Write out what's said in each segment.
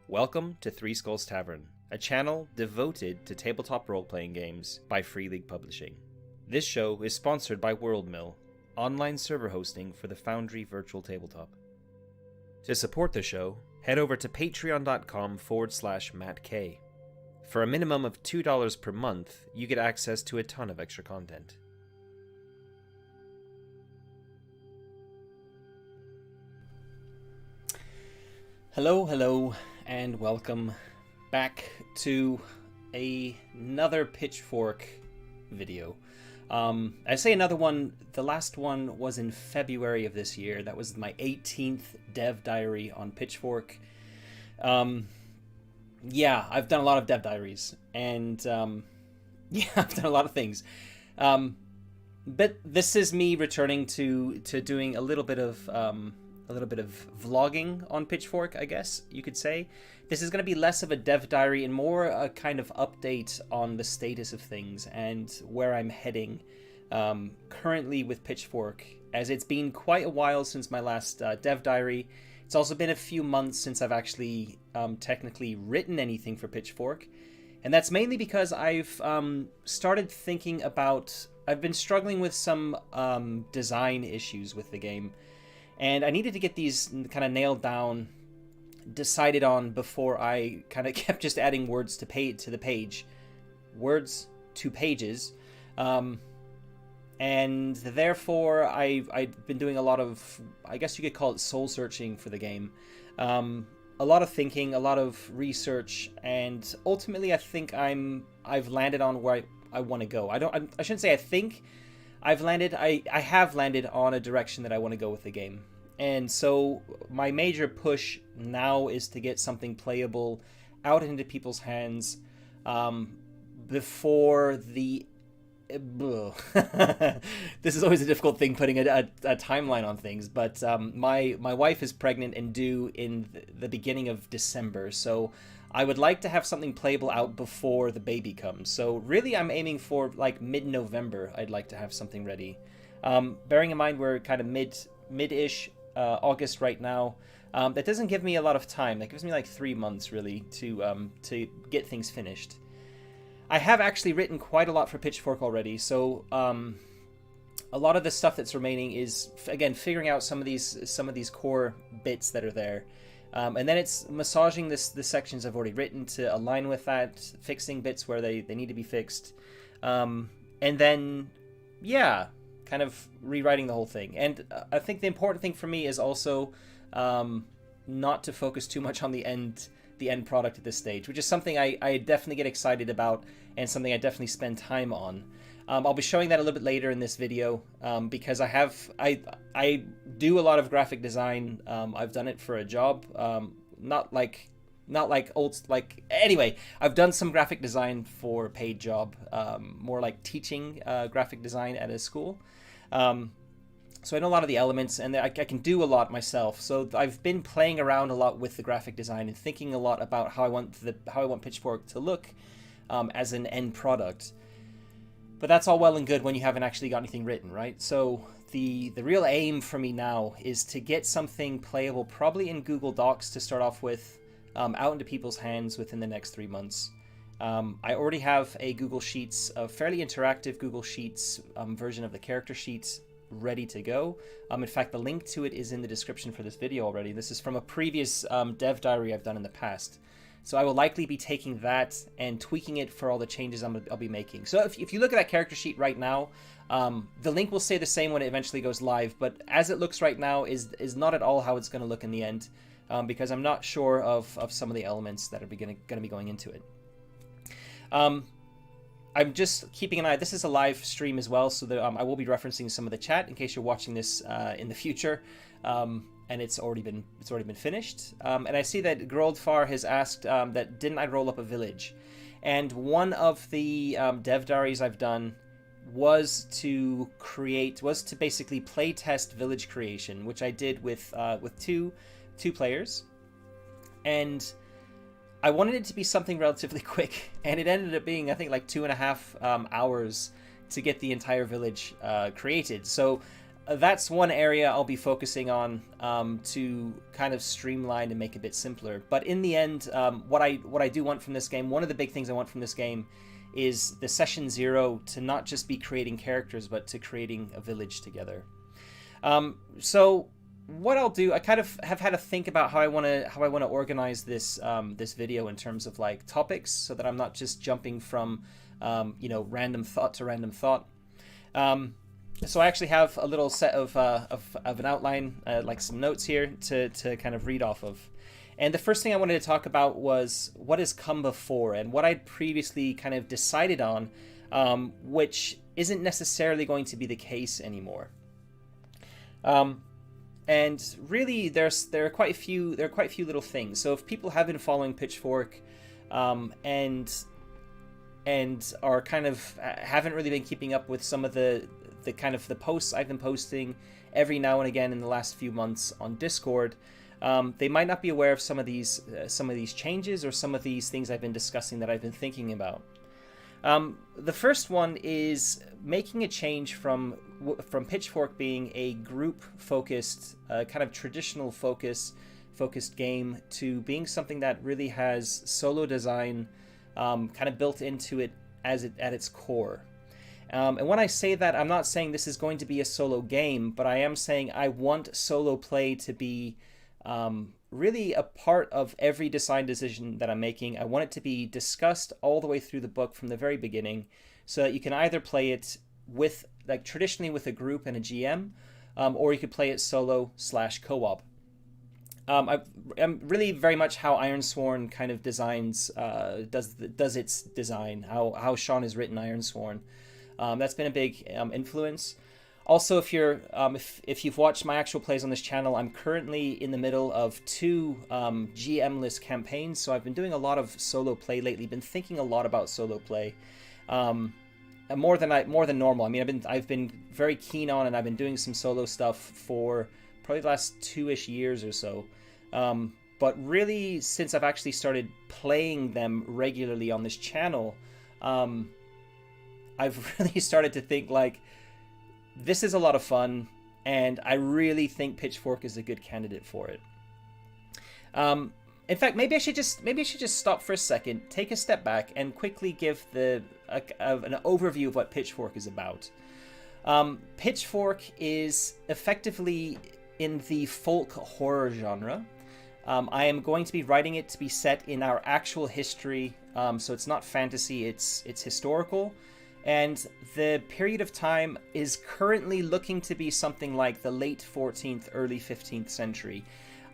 Welcome to Three Skulls Tavern, a channel devoted to tabletop role-playing games by Free League Publishing. This show is sponsored by WorldMill, online server hosting for the Foundry Virtual Tabletop. To support the show, head over to patreon.com/MattK. For a minimum of $2 per month, you get access to a ton of extra content. Hello, and welcome back to another Pitchfork video. I say another one, the last one was in February of this year. That was my 18th dev diary on Pitchfork. Yeah, I've done a lot of dev diaries, and I've done a lot of things. But this is me returning to doing a little bit of vlogging on Pitchfork, I guess you could say. This is going to be less of a dev diary and more a kind of update on the status of things and where I'm heading currently with Pitchfork, as it's been quite a while since my last dev diary. It's also been a few months since I've actually technically written anything for Pitchfork, and that's mainly because I've started thinking about... I've been struggling with some design issues with the game, and I needed to get these kind of nailed down, decided on, before I kind of kept just adding words to the page. Words to pages. And therefore, I've been doing a lot of, I guess you could call it soul searching for the game. A lot of thinking, a lot of research, and ultimately I think I've landed on where I want to go. I shouldn't say I think. I have landed on a direction that I want to go with the game. And so my major push now is to get something playable out into people's hands before the... This is always a difficult thing, putting a timeline on things, but my wife is pregnant and due in the beginning of December, so I would like to have something playable out before the baby comes. So really I'm aiming for like mid-November. I'd like to have something ready. Bearing in mind we're kind of mid-ish August right now. That doesn't give me a lot of time. That gives me like 3 months really to get things finished. I have actually written quite a lot for Pitchfork already, so a lot of the stuff that's remaining is, again, figuring out some of these core bits that are there. And then it's massaging the sections I've already written to align with that, fixing bits where they need to be fixed. And then, yeah, kind of rewriting the whole thing. And I think the important thing for me is also not to focus too much on the end product at this stage, which is something I definitely get excited about and something I definitely spend time on. I'll be showing that a little bit later in this video because I do a lot of graphic design. I've done it for a job, anyway, I've done some graphic design for a paid job, more like teaching graphic design at a school. So I know a lot of the elements, and I can do a lot myself. So I've been playing around a lot with the graphic design and thinking a lot about how I want Pitchfork to look as an end product. But that's all well and good when you haven't actually got anything written, right? So the real aim for me now is to get something playable, probably in Google Docs to start off with, out into people's hands within the next 3 months. I already have a Google Sheets, a fairly interactive Google Sheets version of the character sheets ready to go. In fact, the link to it is in the description for this video already. This is from a previous dev diary I've done in the past. So I will likely be taking that and tweaking it for all the changes I'll be making. So if you look at that character sheet right now, the link will stay the same when it eventually goes live, but as it looks right now is not at all how it's going to look in the end, because I'm not sure of some of the elements that are going to be going into it. I'm just keeping an eye. This is a live stream as well, so that I will be referencing some of the chat in case you're watching this in the future, and it's already been finished. And I see that Groldfar has asked that didn't I roll up a village, and one of the dev diaries I've done was to basically play test village creation, which I did with two players, and I wanted it to be something relatively quick, and it ended up being, I think, like 2.5 hours to get the entire village created. So that's one area I'll be focusing on to kind of streamline and make it a bit simpler. But in the end, what I do want from this game, one of the big things I want from this game is the session 0 to not just be creating characters, but to creating a village together. So what I'll do, I kind of have had to think about how I want to organize this this video in terms of like topics, so that I'm not just jumping from random thought to random thought. So I actually have a little set of an outline, like some notes here to kind of read off of. And the first thing I wanted to talk about was what has come before and what I'd previously kind of decided on, which isn't necessarily going to be the case anymore. And really, there are quite a few little things. So if people have been following Pitchfork, and are kind of haven't really been keeping up with some of the kind of the posts I've been posting every now and again in the last few months on Discord, they might not be aware of some of these changes or some of these things I've been discussing that I've been thinking about. The first one is making a change from Pitchfork being a group-focused, kind of traditional focused game to being something that really has solo design kind of built into it at its core. And when I say that, I'm not saying this is going to be a solo game, but I am saying I want solo play to be really a part of every design decision that I'm making. I want it to be discussed all the way through the book from the very beginning, so that you can either play it with, like traditionally with a group and a GM, or you could play it solo/co-op. I'm really very much how Ironsworn kind of designs, does its design, how Sean has written Ironsworn. That's been a big influence. Also, if you've watched my actual plays on this channel, I'm currently in the middle of 2 GM-less campaigns, so I've been doing a lot of solo play lately. Been thinking a lot about solo play, more than normal. I mean, I've been very keen on, and I've been doing some solo stuff for probably the last 2-ish years or so. But really, since I've actually started playing them regularly on this channel, I've really started to think like, this is a lot of fun, and I really think Pitchfork is a good candidate for it. In fact, maybe I should just stop for a second, take a step back, and quickly give an overview of what Pitchfork is about. Pitchfork is effectively in the folk horror genre. I am going to be writing it to be set in our actual history, so it's not fantasy, it's historical. And the period of time is currently looking to be something like the late 14th, early 15th century.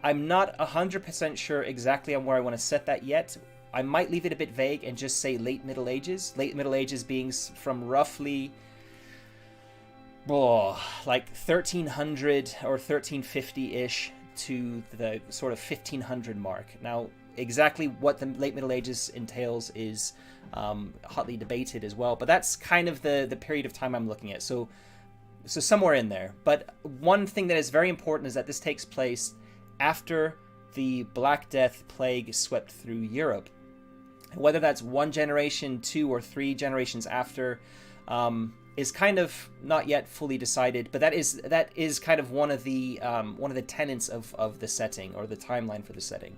I'm not 100% sure exactly on where I want to set that yet. I might leave it a bit vague and just say late Middle Ages. Late Middle Ages being from roughly like 1300 or 1350-ish to the sort of 1500 mark. Now, exactly what the late Middle Ages entails is hotly debated as well, but that's kind of the period of time I'm looking at, so somewhere in there. But one thing that is very important is that this takes place after the Black Death plague swept through Europe. Whether that's 1 generation, 2 or 3 generations after, is kind of not yet fully decided, but that is kind of one of the tenets of the setting, or the timeline for the setting.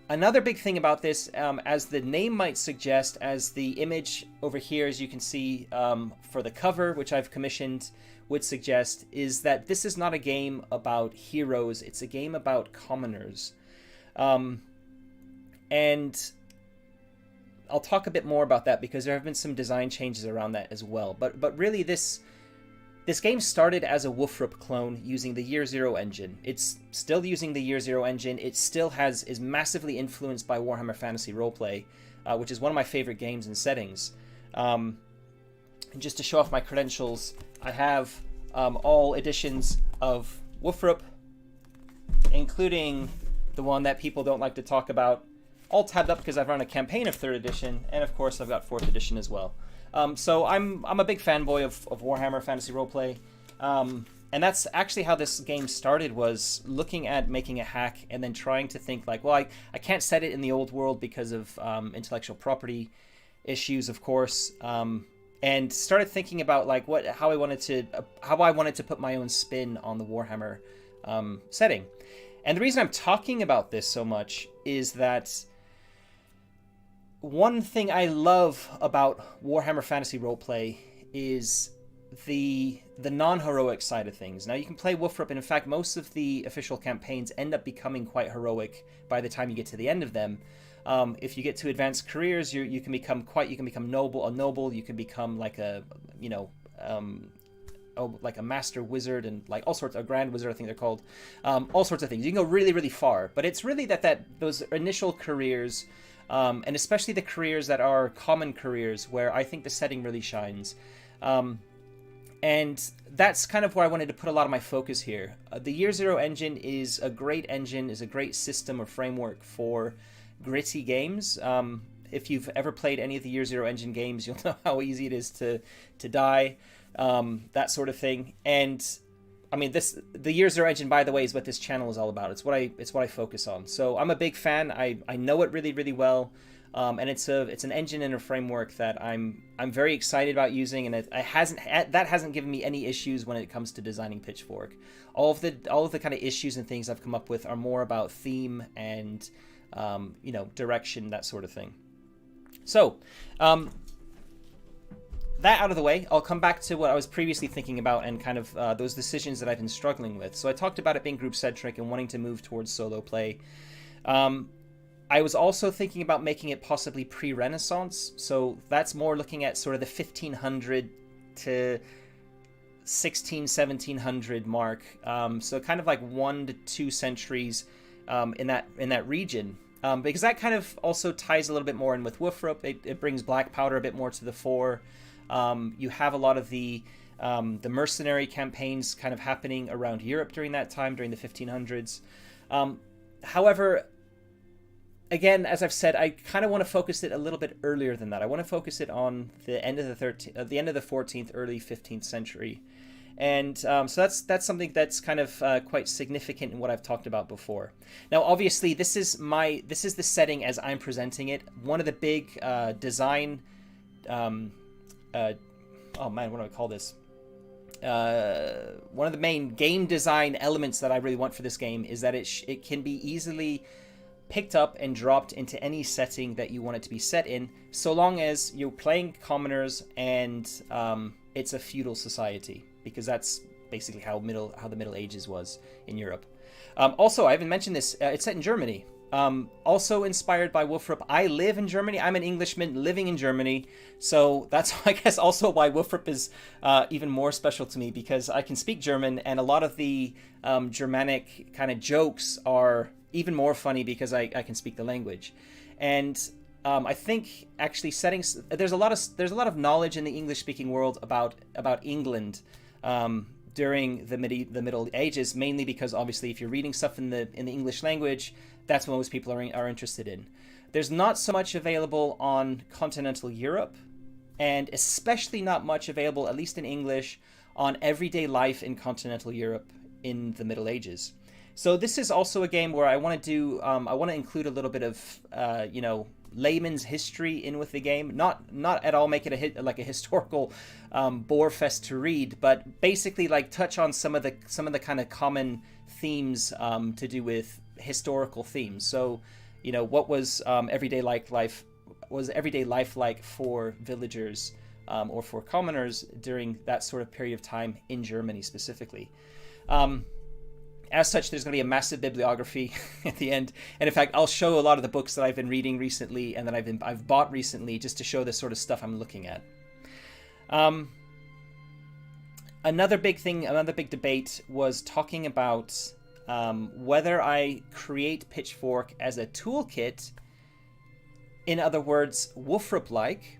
Another big thing about this, as the name might suggest, as the image over here, as you can see for the cover, which I've commissioned, would suggest, is that this is not a game about heroes, it's a game about commoners. And I'll talk a bit more about that, because there have been some design changes around that as well. But really, this game started as a Wolfrup clone using the Year Zero engine. It's still using the Year Zero engine. It still is massively influenced by Warhammer Fantasy Roleplay, which is one of my favorite games and settings. And just to show off my credentials, I have all editions of Wolfrup, including the one that people don't like to talk about, all tabbed up because I've run a campaign of 3rd edition, and of course I've got 4th edition as well. So I'm a big fanboy of Warhammer Fantasy Roleplay, and that's actually how this game started, was looking at making a hack and then trying to think like, well, I can't set it in the old world because of intellectual property issues, of course, and started thinking about like how I wanted to put my own spin on the Warhammer setting. And the reason I'm talking about this so much is that one thing I love about Warhammer Fantasy Roleplay is the non-heroic side of things. Now, you can play Wolfrup, and in fact, most of the official campaigns end up becoming quite heroic by the time you get to the end of them. If you get to advanced careers, you can become noble. You can become like a like a master wizard, and like all sorts, a grand wizard, I think they're called, all sorts of things. You can go really, really far. But it's really that those initial careers, and especially the careers that are common careers, where I think the setting really shines. And that's kind of where I wanted to put a lot of my focus here. The Year Zero engine is a great system or framework for gritty games. If you've ever played any of the Year Zero engine games, you'll know how easy it is to die, that sort of thing. And I mean, the Year Zero engine, by the way, is what this channel is all about. It's what I focus on. So I'm a big fan. I know it really, really well. And it's an engine and a framework that I'm very excited about using, and that hasn't given me any issues when it comes to designing Pitchfork. All of the kind of issues and things I've come up with are more about theme and direction, that sort of thing. So that out of the way, I'll come back to what I was previously thinking about and kind of those decisions that I've been struggling with. So I talked about it being group-centric and wanting to move towards solo play. I was also thinking about making it possibly pre-Renaissance, so that's more looking at sort of the 1500 to 1700 mark, so kind of like 1 to 2 centuries in that region, because that kind of also ties a little bit more in with Wolfrup. It brings Black Powder a bit more to the fore. You have a lot of the mercenary campaigns kind of happening around Europe during that time, during the 1500s. However, again, as I've said, I kind of want to focus it a little bit earlier than that. I want to focus it on the end of the 14th, early 15th century, and so that's something that's kind of quite significant in what I've talked about before. Now, obviously, this is the setting as I'm presenting it. One of the big design, oh man, what do I call this? One of the main game design elements that I really want for this game is that it can be easily picked up and dropped into any setting that you want it to be set in, so long as you're playing commoners and it's a feudal society, because that's basically how the Middle Ages was in Europe. Also, I haven't mentioned this, it's set in Germany. Also inspired by Wolfrup. I live in Germany. I'm an Englishman living in Germany, so that's I guess also why Wolfrup is even more special to me, because I can speak German, and a lot of the Germanic kind of jokes are even more funny because I can speak the language. And I think actually there's a lot of knowledge in the English speaking world about England during the Middle Ages, mainly because obviously if you're reading stuff in the English language, that's what most people are interested in. There's not so much available on continental Europe, and especially not much available, at least in English, on everyday life in continental Europe in the Middle Ages. So this is also a game where I want to include a little bit of layman's history in with the game. Not at all make it a historical bore fest to read, but basically like touch on some of the kind of common themes to do with historical themes. So, what was everyday life like for villagers or for commoners during that sort of period of time in Germany specifically. As such, there's going to be a massive bibliography at the end, and in fact, I'll show a lot of the books that I've been reading recently and that I've bought recently, just to show the sort of stuff I'm looking at. Another big debate was talking about whether I create Pitchfork as a toolkit. In other words, Wolfrup-like.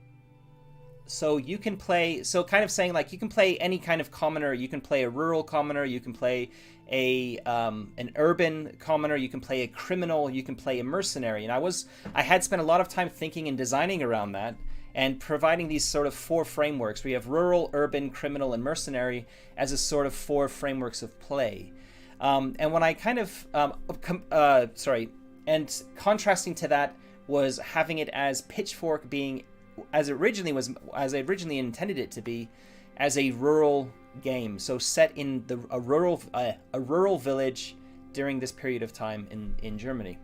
So you can play, kind of saying like you can play any kind of commoner. You can play a rural commoner. You can play an urban commoner. You can play a criminal. You can play a mercenary. And I had spent a lot of time thinking and designing around that, and providing these sort of 4 frameworks. We have rural, urban, criminal, and mercenary as a sort of 4 frameworks of play. And when I kind of and contrasting to that was having it as Pitchfork being as I originally intended it to be, as a rural game. So set in a rural village during this period of time in Germany.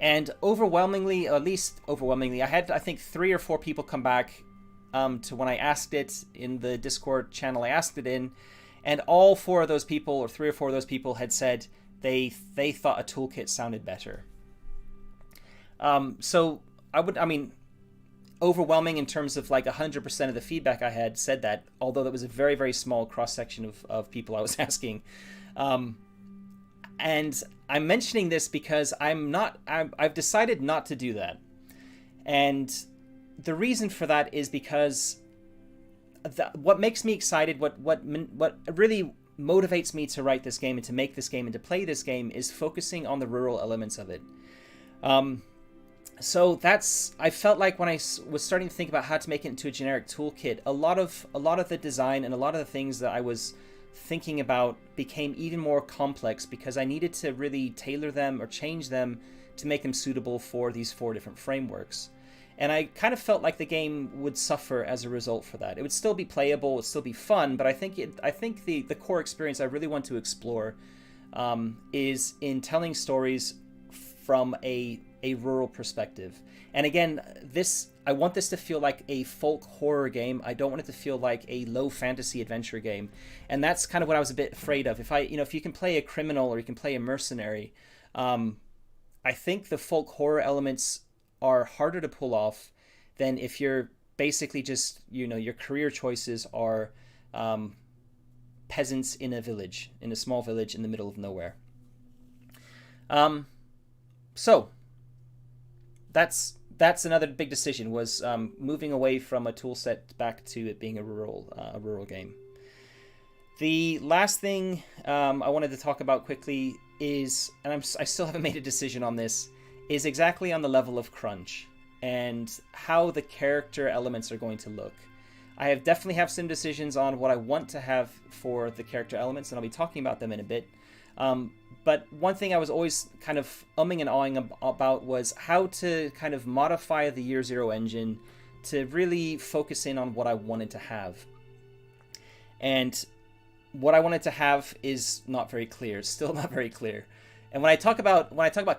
And overwhelmingly, I had, I think, 3 or 4 people come back to when I asked it in the Discord channel I asked it in, and all 4 of those people, or 3 or 4 of those people, had said they thought a toolkit sounded better. So overwhelming in terms of like 100% of the feedback I had said that, although that was a very, very small cross-section of people I was asking. And I'm mentioning this because I've decided not to do that. And the reason for that is because what makes me excited, what really motivates me to write this game and to make this game and to play this game is focusing on the rural elements of it. So I felt like when I was starting to think about how to make it into a generic toolkit, a lot of the design and a lot of the things that I was thinking about became even more complex because I needed to really tailor them or change them to make them suitable for these 4 different frameworks. And I kind of felt like the game would suffer as a result for that. It would still be playable, it would still be fun, but I think the core experience I really want to explore is in telling stories from a rural perspective. And again, I want this to feel like a folk horror game. I don't want it to feel like a low fantasy adventure game. And that's kind of what I was a bit afraid of. If you can play a criminal or you can play a mercenary, I think the folk horror elements are harder to pull off than if you're basically just, your career choices are peasants in a small village in the middle of nowhere. So that's another big decision, was moving away from a tool set back to it being a rural game. The last thing I wanted to talk about quickly is, and I still haven't made a decision on this, is exactly on the level of crunch and how the character elements are going to look. I definitely have some decisions on what I want to have for the character elements, and I'll be talking about them in a bit. But one thing I was always kind of umming and ahhing about was how to kind of modify the Year Zero engine to really focus in on what I wanted to have. And what I wanted to have is not very clear, still not very clear. And when I talk about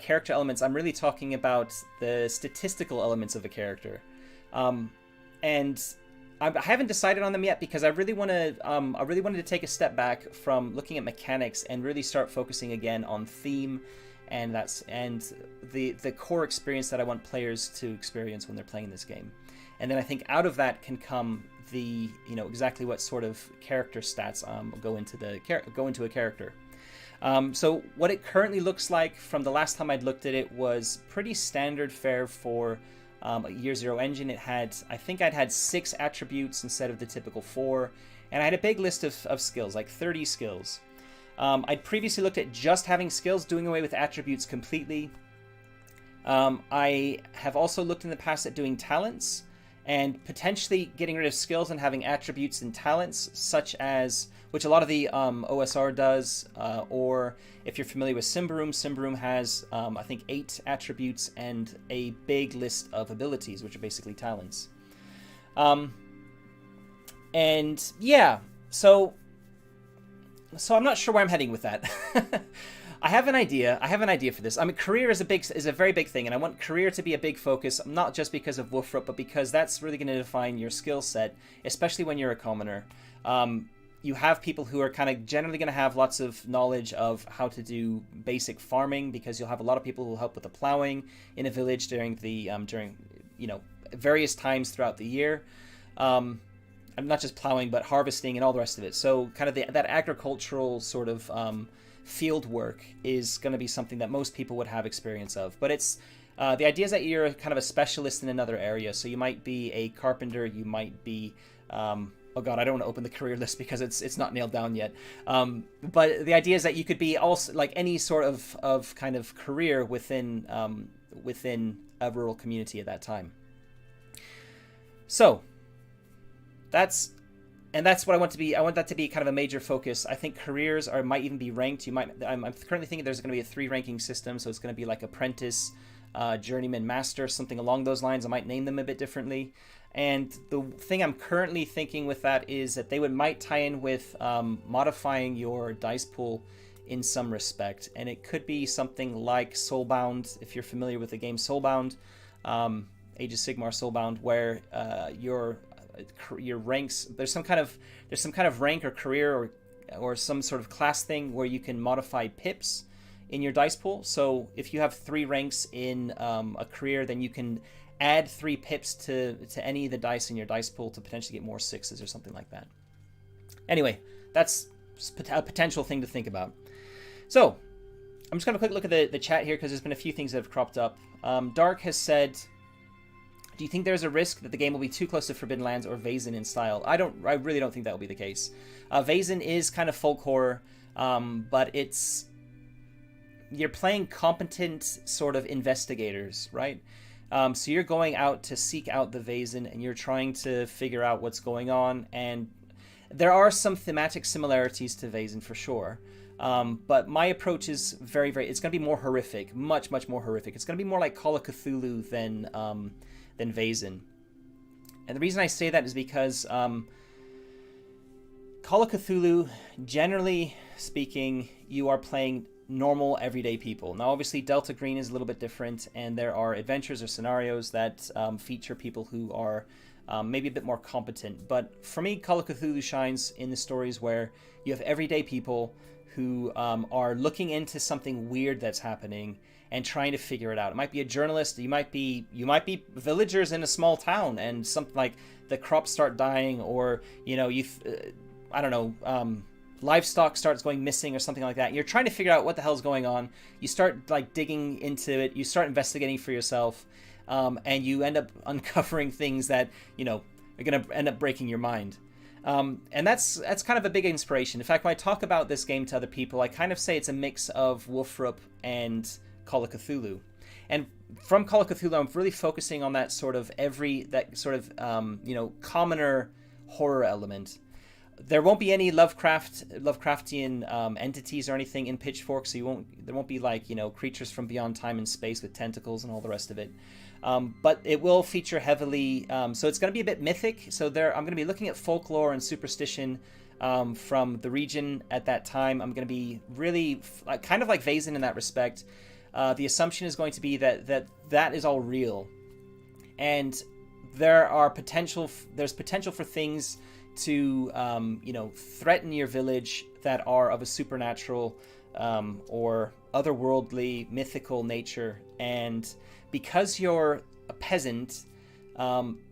character elements, I'm really talking about the statistical elements of a character. And I haven't decided on them yet because I really wanted to take a step back from looking at mechanics and really start focusing again on theme, and the core experience that I want players to experience when they're playing this game. And then I think out of that can come exactly what sort of character stats go into a character. So what it currently looks like from the last time I'd looked at it was pretty standard fare for a Year Zero engine. I think I'd had 6 attributes instead of the typical 4, and I had a big list of skills, like 30 skills. I'd previously looked at just having skills, doing away with attributes completely. I have also looked in the past at doing talents, and potentially getting rid of skills and having attributes and talents, such as, which a lot of the OSR does, or if you're familiar with Symbaroum has, I think, 8 attributes and a big list of abilities, which are basically talents. And yeah, so I'm not sure where I'm heading with that. I have an idea for this. I mean, career is a very big thing, and I want career to be a big focus, not just because of Wolfrup, but because that's really going to define your skill set, especially when you're a commoner. You have people who are kind of generally going to have lots of knowledge of how to do basic farming, because you'll have a lot of people who will help with the plowing in a village during various times throughout the year. Not just plowing, but harvesting and all the rest of it. So kind of that agricultural sort of field work is going to be something that most people would have experience of. But it's the idea is that you're kind of a specialist in another area. So you might be a carpenter, you might be oh god, I don't want to open the career list because it's not nailed down yet. But the idea is that you could be also like any sort of kind of career within a rural community at that time. So that's what I want to be. I want that to be kind of a major focus. I think careers might even be ranked. I'm currently thinking there's going to be a 3 ranking system, so it's going to be like apprentice, Journeyman Master, something along those lines. I might name them a bit differently. And the thing I'm currently thinking with that is that they might tie in with modifying your dice pool in some respect. And it could be something like Soulbound, if you're familiar with the game Soulbound, Age of Sigmar Soulbound, where your ranks, there's some kind of rank or career or some sort of class thing where you can modify pips in your dice pool. So if you have 3 ranks in a career, then you can add 3 pips to any of the dice in your dice pool to potentially get more 6s or something like that. Anyway, that's a potential thing to think about. So I'm just going to quick look at the chat here because there's been a few things that have cropped up. Dark has said, do you think there's a risk that the game will be too close to Forbidden Lands or Vaesen in style? I really don't think that will be the case. Vaesen is kind of folk horror, but you're playing competent sort of investigators, right? So you're going out to seek out the Vaesen, and you're trying to figure out what's going on. And there are some thematic similarities to Vaesen for sure. But my approach is very, very... It's going to be more horrific, much, much more horrific. It's going to be more like Call of Cthulhu than Vaesen. And the reason I say that is because Call of Cthulhu, generally speaking, you are playing normal everyday people. Now obviously Delta Green is a little bit different, and there are adventures or scenarios that feature people who are maybe a bit more competent. But for me, Call of Cthulhu shines in the stories where you have everyday people who are looking into something weird that's happening and trying to figure it out. It might be a journalist, you might be villagers in a small town, and something like the crops start dying, or livestock starts going missing or something like that. You're trying to figure out what the hell's going on. You start like digging into it. You start investigating for yourself, and you end up uncovering things that are going to end up breaking your mind. And that's kind of a big inspiration. In fact, when I talk about this game to other people, I kind of say it's a mix of Wolfrup and Call of Cthulhu. And from Call of Cthulhu, I'm really focusing on that sort of commoner horror element. There won't be any Lovecraftian entities or anything in Pitchfork, so there won't be like creatures from beyond time and space with tentacles and all the rest of it. But it will feature heavily, so it's going to be a bit mythic. So I'm going to be looking at folklore and superstition from the region at that time. I'm going to be really kind of like Vaesen in that respect. The assumption is going to be that is all real, and there's potential for things to threaten your village that are of a supernatural or otherworldly, mythical nature. And because you're a peasant,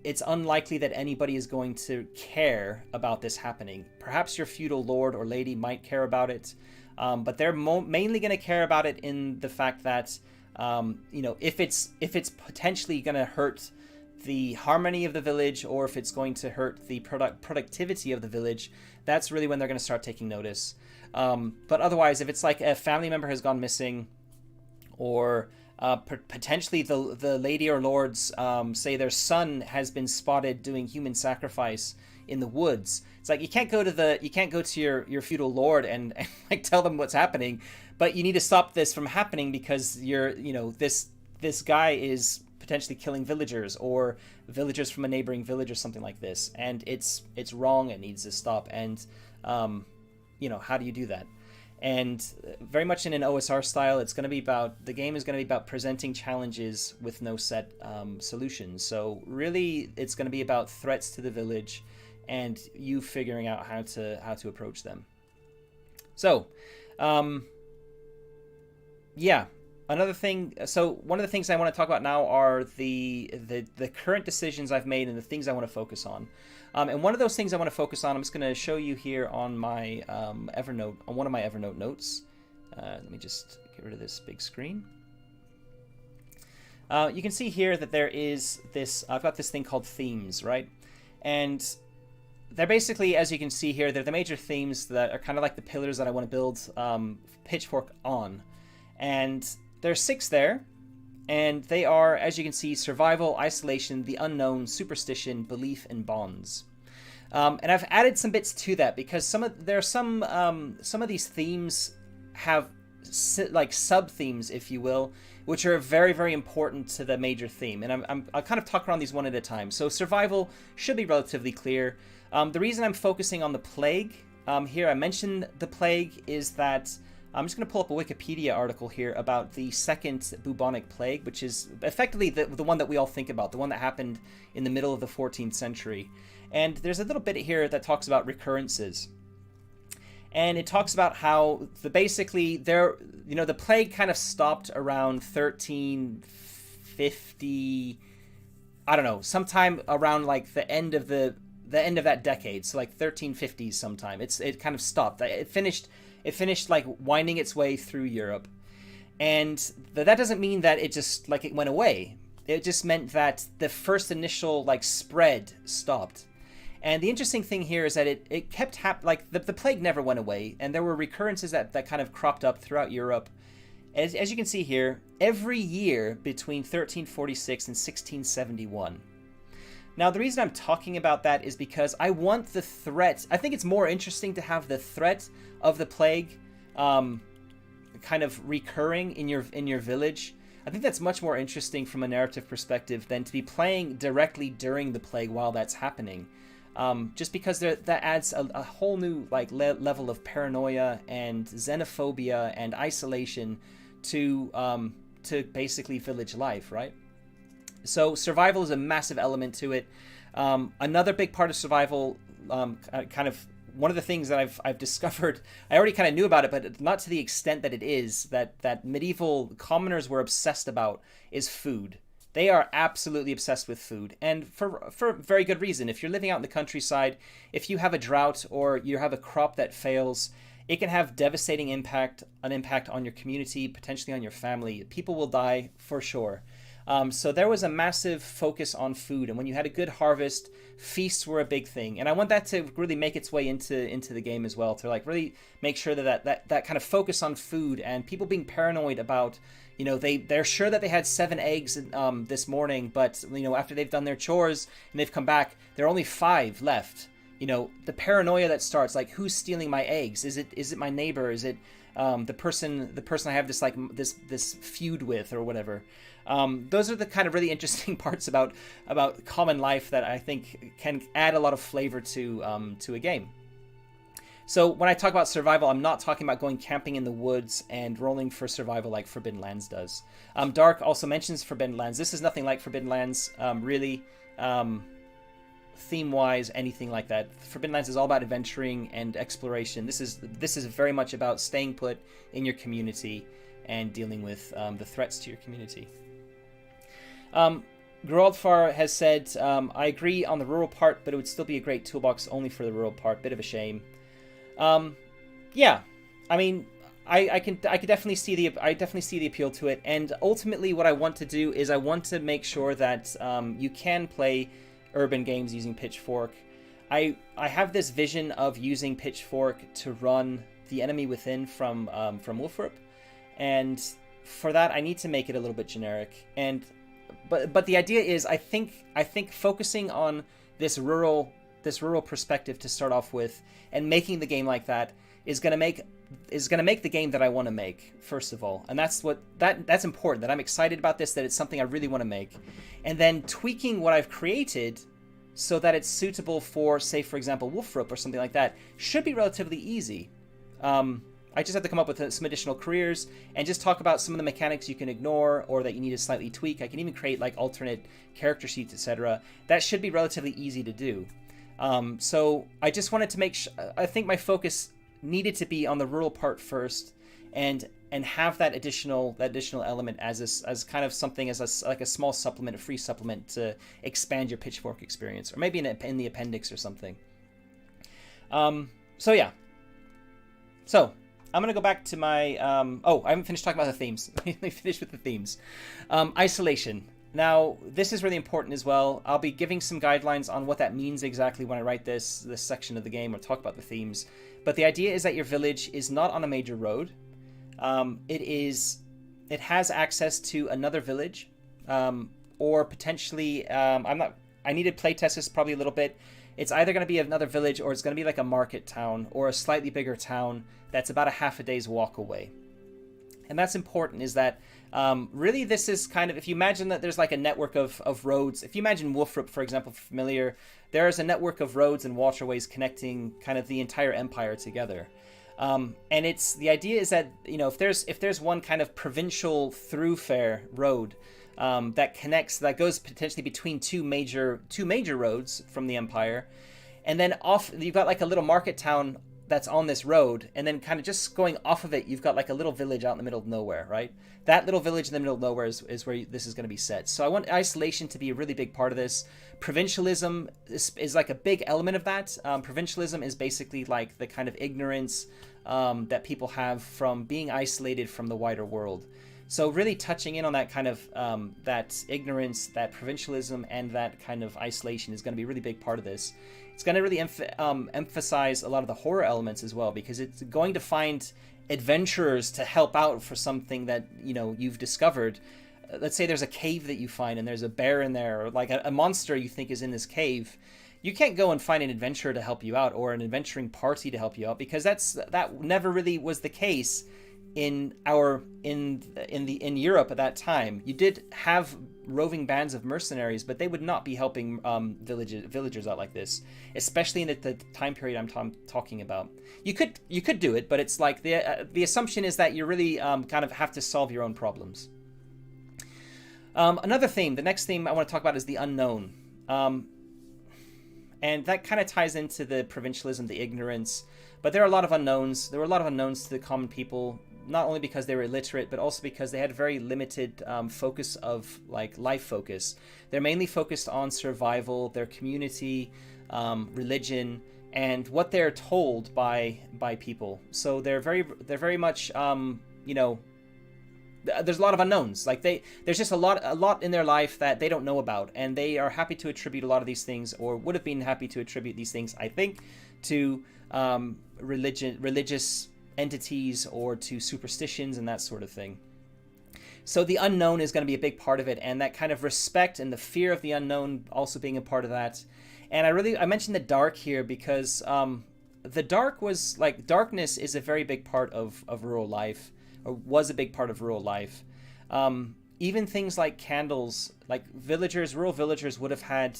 it's unlikely that anybody is going to care about this happening. Perhaps your feudal lord or lady might care about it, but they're mainly going to care about it in the fact that if it's potentially going to hurt the harmony of the village, or if it's going to hurt the productivity of the village, that's really when they're going to start taking notice. But otherwise, if it's like a family member has gone missing, or potentially the lady or lords say their son has been spotted doing human sacrifice in the woods, it's like you can't go to your feudal lord and like tell them what's happening, but you need to stop this from happening because this guy is potentially killing villagers or villagers from a neighboring village or something like this, and it's wrong. It needs to stop. And how do you do that? And very much in an OSR style, the game is going to be about presenting challenges with no set solutions. So really, it's going to be about threats to the village and you figuring out how to approach them. So, another thing. So one of the things I want to talk about now are the current decisions I've made and the things I want to focus on. And one of those things I want to focus on, I'm just going to show you here on my Evernote, on one of my Evernote notes. Let me just get rid of this big screen. You can see here that there is this. I've got this thing called themes, right? And they're basically, as you can see here, they're the major themes that are kind of like the pillars that I want to build Pitchfork on. And there's 6 there, and they are, as you can see, survival, isolation, the unknown, superstition, belief, and bonds. And I've added some bits to that because some of these themes have like sub-themes, if you will, which are very, very important to the major theme. And I'll kind of talk around these one at a time. So survival should be relatively clear. The reason I'm focusing on the plague here, I mentioned the plague, is that I'm just going to pull up a Wikipedia article here about the second bubonic plague, which is effectively the one that we all think about, the one that happened in the middle of the 14th century. And there's a little bit here that talks about recurrences. And it talks about how the plague kind of stopped around 1350, I don't know, sometime around like the end of that decade, so like 1350s sometime. It kind of stopped. It finished like winding its way through Europe. And that doesn't mean that it just like it went away. It just meant that the first initial like spread stopped. And the interesting thing here is that it kept like the plague never went away, and there were recurrences that kind of cropped up throughout Europe. As you can see here, every year between 1346 and 1671. Now, the reason I'm talking about that is because I want the threat. I think it's more interesting to have the threat of the plague kind of recurring in your village. I think that's much more interesting from a narrative perspective than to be playing directly during the plague while that's happening. Just because that adds a whole new like level of paranoia and xenophobia and isolation to basically village life, right? So survival is a massive element to it. Another big part of survival, kind of one of the things that I've discovered, I already kind of knew about it, but not to the extent that it is, that medieval commoners were obsessed about, is food. They are absolutely obsessed with food, and for very good reason. If you're living out in the countryside, if you have a drought or you have a crop that fails, it can have devastating impact on your community, potentially on your family. People will die for sure. So there was a massive focus on food, and when you had a good harvest, feasts were a big thing. And I want that to really make its way into the game as well, to like really make sure that kind of focus on food and people being paranoid about, you know, they're sure that they had 7 eggs this morning, but you know, after they've done their chores and they've come back, there are only 5 left. You know, the paranoia that starts, like, who's stealing my eggs? Is it my neighbor? Is it the person I have this feud with or whatever? Those are the kind of really interesting parts about common life that I think can add a lot of flavor to a game. So when I talk about survival, I'm not talking about going camping in the woods and rolling for survival like Forbidden Lands does. Dark also mentions Forbidden Lands. This is nothing like Forbidden Lands, really, theme-wise, anything like that. Forbidden Lands is all about adventuring and exploration. This is very much about staying put in your community and dealing with the threats to your community. Geraldfar has said, I agree on the rural part, but it would still be a great toolbox only for the rural part. Bit of a shame. Yeah, I mean, I definitely see the appeal to it, and ultimately what I want to do is I want to make sure that you can play urban games using Pitchfork. I have this vision of using Pitchfork to run the enemy within from Wolfrup, and for that I need to make it a little bit generic. But the idea is I think focusing on this rural perspective to start off with and making the game like that is going to make the game that I want to make, first of all. And that's important, that I'm excited about this, that it's something I really want to make. And then tweaking what I've created so that it's suitable for, say, for example, Wolfrup or something like that should be relatively easy. I just have to come up with some additional careers and just talk about some of the mechanics you can ignore or that you need to slightly tweak. I can even create like alternate character sheets, etc. That should be relatively easy to do. So I just wanted to make I think my focus needed to be on the rural part first, and have that additional element as kind of something as a small supplement, a free supplement to expand your Pitchfork experience, or maybe in the appendix or something. So yeah. So I'm going to go back to my... I haven't finished talking about the themes. Let me finish with the themes. Isolation. Now, this is really important as well. I'll be giving some guidelines on what that means exactly when I write this section of the game or talk about the themes. But the idea is that your village is not on a major road. It has access to another village, or potentially... I need to playtest this probably a little bit. It's either going to be another village, or it's going to be like a market town or a slightly bigger town that's about a half a day's walk away. And that's important, is that really this is kind of, if you imagine that there's like a network of roads, if you imagine Wolfrup, for example, familiar, there is a network of roads and waterways connecting kind of the entire empire together. And it's, the idea is that, you know, if there's one kind of provincial thoroughfare road that connects, that goes potentially between two major roads from the empire, and then off, you've got like a little market town that's on this road, and then kind of just going off of it, you've got like a little village out in the middle of nowhere, right? That little village in the middle of nowhere is where this is going to be set. So I want isolation to be a really big part of this. Provincialism is like a big element of that. Provincialism is basically like the kind of ignorance that people have from being isolated from the wider world. So really touching in on that kind of that ignorance, that provincialism, and that kind of isolation is going to be a really big part of this. It's going to really emphasize a lot of the horror elements as well, because it's going to find adventurers to help out for something that, you know, you've discovered. Let's say there's a cave that you find and there's a bear in there, or like a monster you think is in this cave. You can't go and find an adventurer to help you out, or an adventuring party to help you out, because that never really was the case in Europe at that time. You did have roving bands of mercenaries, but they would not be helping villagers out like this, especially in the time period I'm talking about. You could do it, but it's like the assumption is that you really kind of have to solve your own problems. Another theme, the next theme I want to talk about is the unknown, and that kind of ties into the provincialism, the ignorance. But there are a lot of unknowns. There were a lot of unknowns to the common people, not only because they were illiterate, but also because they had a very limited focus of like life focus. They're mainly focused on survival, their community, religion, and what they're told by people. So they're very much you know, there's a lot of unknowns. Like there's just a lot in their life that they don't know about, and they are happy to attribute a lot of these things, or would have been happy to attribute these things, I think, to religious entities or to superstitions and that sort of thing. So the unknown is going to be a big part of it, and that kind of respect and the fear of the unknown also being a part of that. And I mentioned the dark here because the dark was like, darkness is a very big part of rural life, or was a big part of rural life. Even things like candles, like rural villagers would have had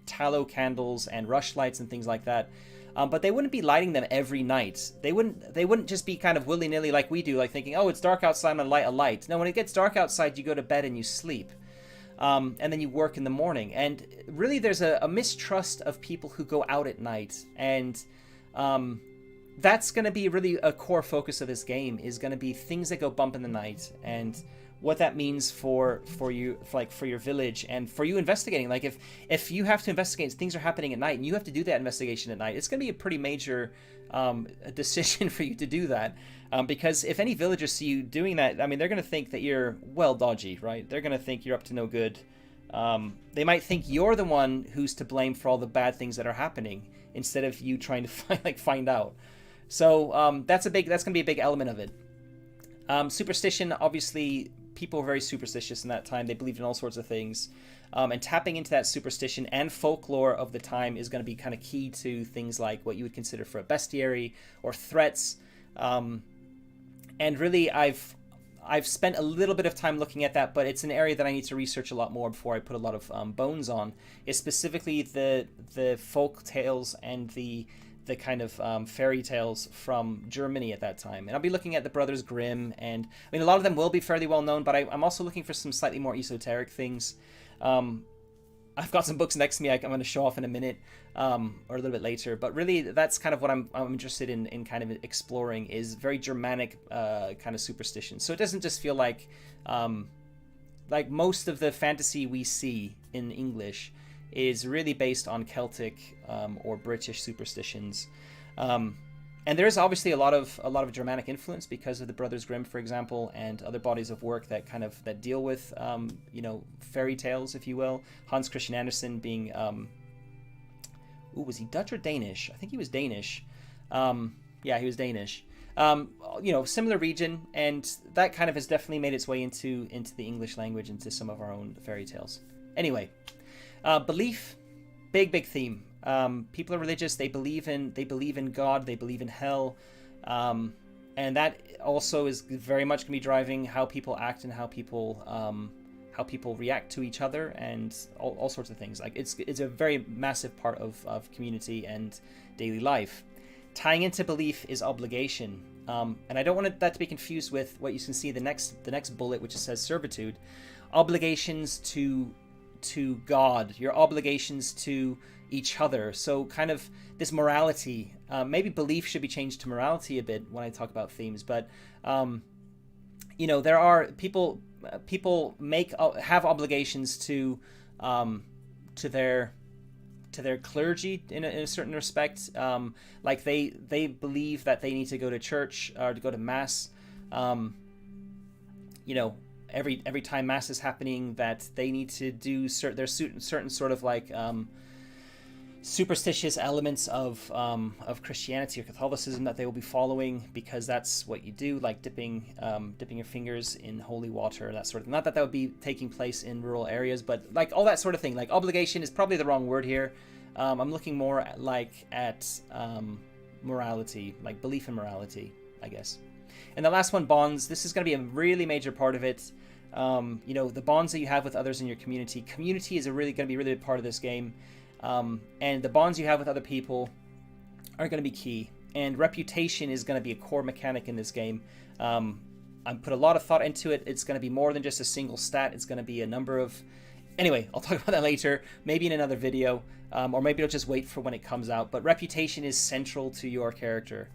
tallow candles and rushlights and things like that. But they wouldn't be lighting them every night. They wouldn't just be kind of willy-nilly like we do, like thinking, oh, it's dark outside, I'm gonna light a light. No, when it gets dark outside, you go to bed and you sleep. And then you work in the morning. And really there's a mistrust of people who go out at night. And that's going to be really a core focus of this game, is going to be things that go bump in the night, and what that means for you, like for your village, and for you investigating. Like if you have to investigate, things are happening at night and you have to do that investigation at night, it's going to be a pretty major decision for you to do that, because if any villagers see you doing that, I mean, they're going to think that you're, well, dodgy, right? They're going to think you're up to no good. They might think you're the one who's to blame for all the bad things that are happening, instead of you trying to find out. So that's going to be a big element of it. Superstition, obviously, people were very superstitious in that time. They believed in all sorts of things. And tapping into that superstition and folklore of the time is going to be kind of key to things like what you would consider for a bestiary or threats. And really, I've spent a little bit of time looking at that, but it's an area that I need to research a lot more before I put a lot of bones on. Is specifically the folk tales and the kind of fairy tales from Germany at that time. And I'll be looking at the Brothers Grimm, and I mean, a lot of them will be fairly well known, but I'm also looking for some slightly more esoteric things. I've got some books next to me I'm going to show off in a minute, or a little bit later, but really that's kind of what I'm interested in kind of exploring, is very Germanic kind of superstition. So it doesn't just feel like most of the fantasy we see in English is really based on Celtic or British superstitions, and there is obviously a lot of Germanic influence because of the Brothers Grimm, for example, and other bodies of work that deal with fairy tales, if you will. Hans Christian Andersen being was he Dutch or Danish? I think he was Danish. Yeah, he was Danish. Similar region, and that kind of has definitely made its way into the English language, into some of our own fairy tales. Anyway. Belief, big theme. People are religious. They believe in God. They believe in hell. And that also is very much going to be driving how people act and how people react to each other, and all sorts of things. Like it's a very massive part of community and daily life. Tying into belief is obligation, and I don't want that to be confused with what you can see the next bullet, which says servitude. Obligations to God, your obligations to each other. So kind of this morality. Maybe belief should be changed to morality a bit when I talk about themes, but there are people have obligations to their clergy in a certain respect. Like they believe that they need to go to church or to go to mass. Every time mass is happening, that they need to do certain sort of like superstitious elements of Christianity or Catholicism that they will be following, because that's what you do, like dipping your fingers in holy water, that sort of. Not that would be taking place in rural areas, but like all that sort of thing. Like obligation is probably the wrong word here. I'm looking more at morality, like belief in morality, I guess. And the last one, bonds. This is going to be a really major part of it. The bonds that you have with others in your community. Community is going to be a really big part of this game. And the bonds you have with other people are going to be key. And reputation is going to be a core mechanic in this game. I put a lot of thought into it. It's going to be more than just a single stat. It's going to be a number of... Anyway, I'll talk about that later, maybe in another video, or maybe I'll just wait for when it comes out. But reputation is central to your character.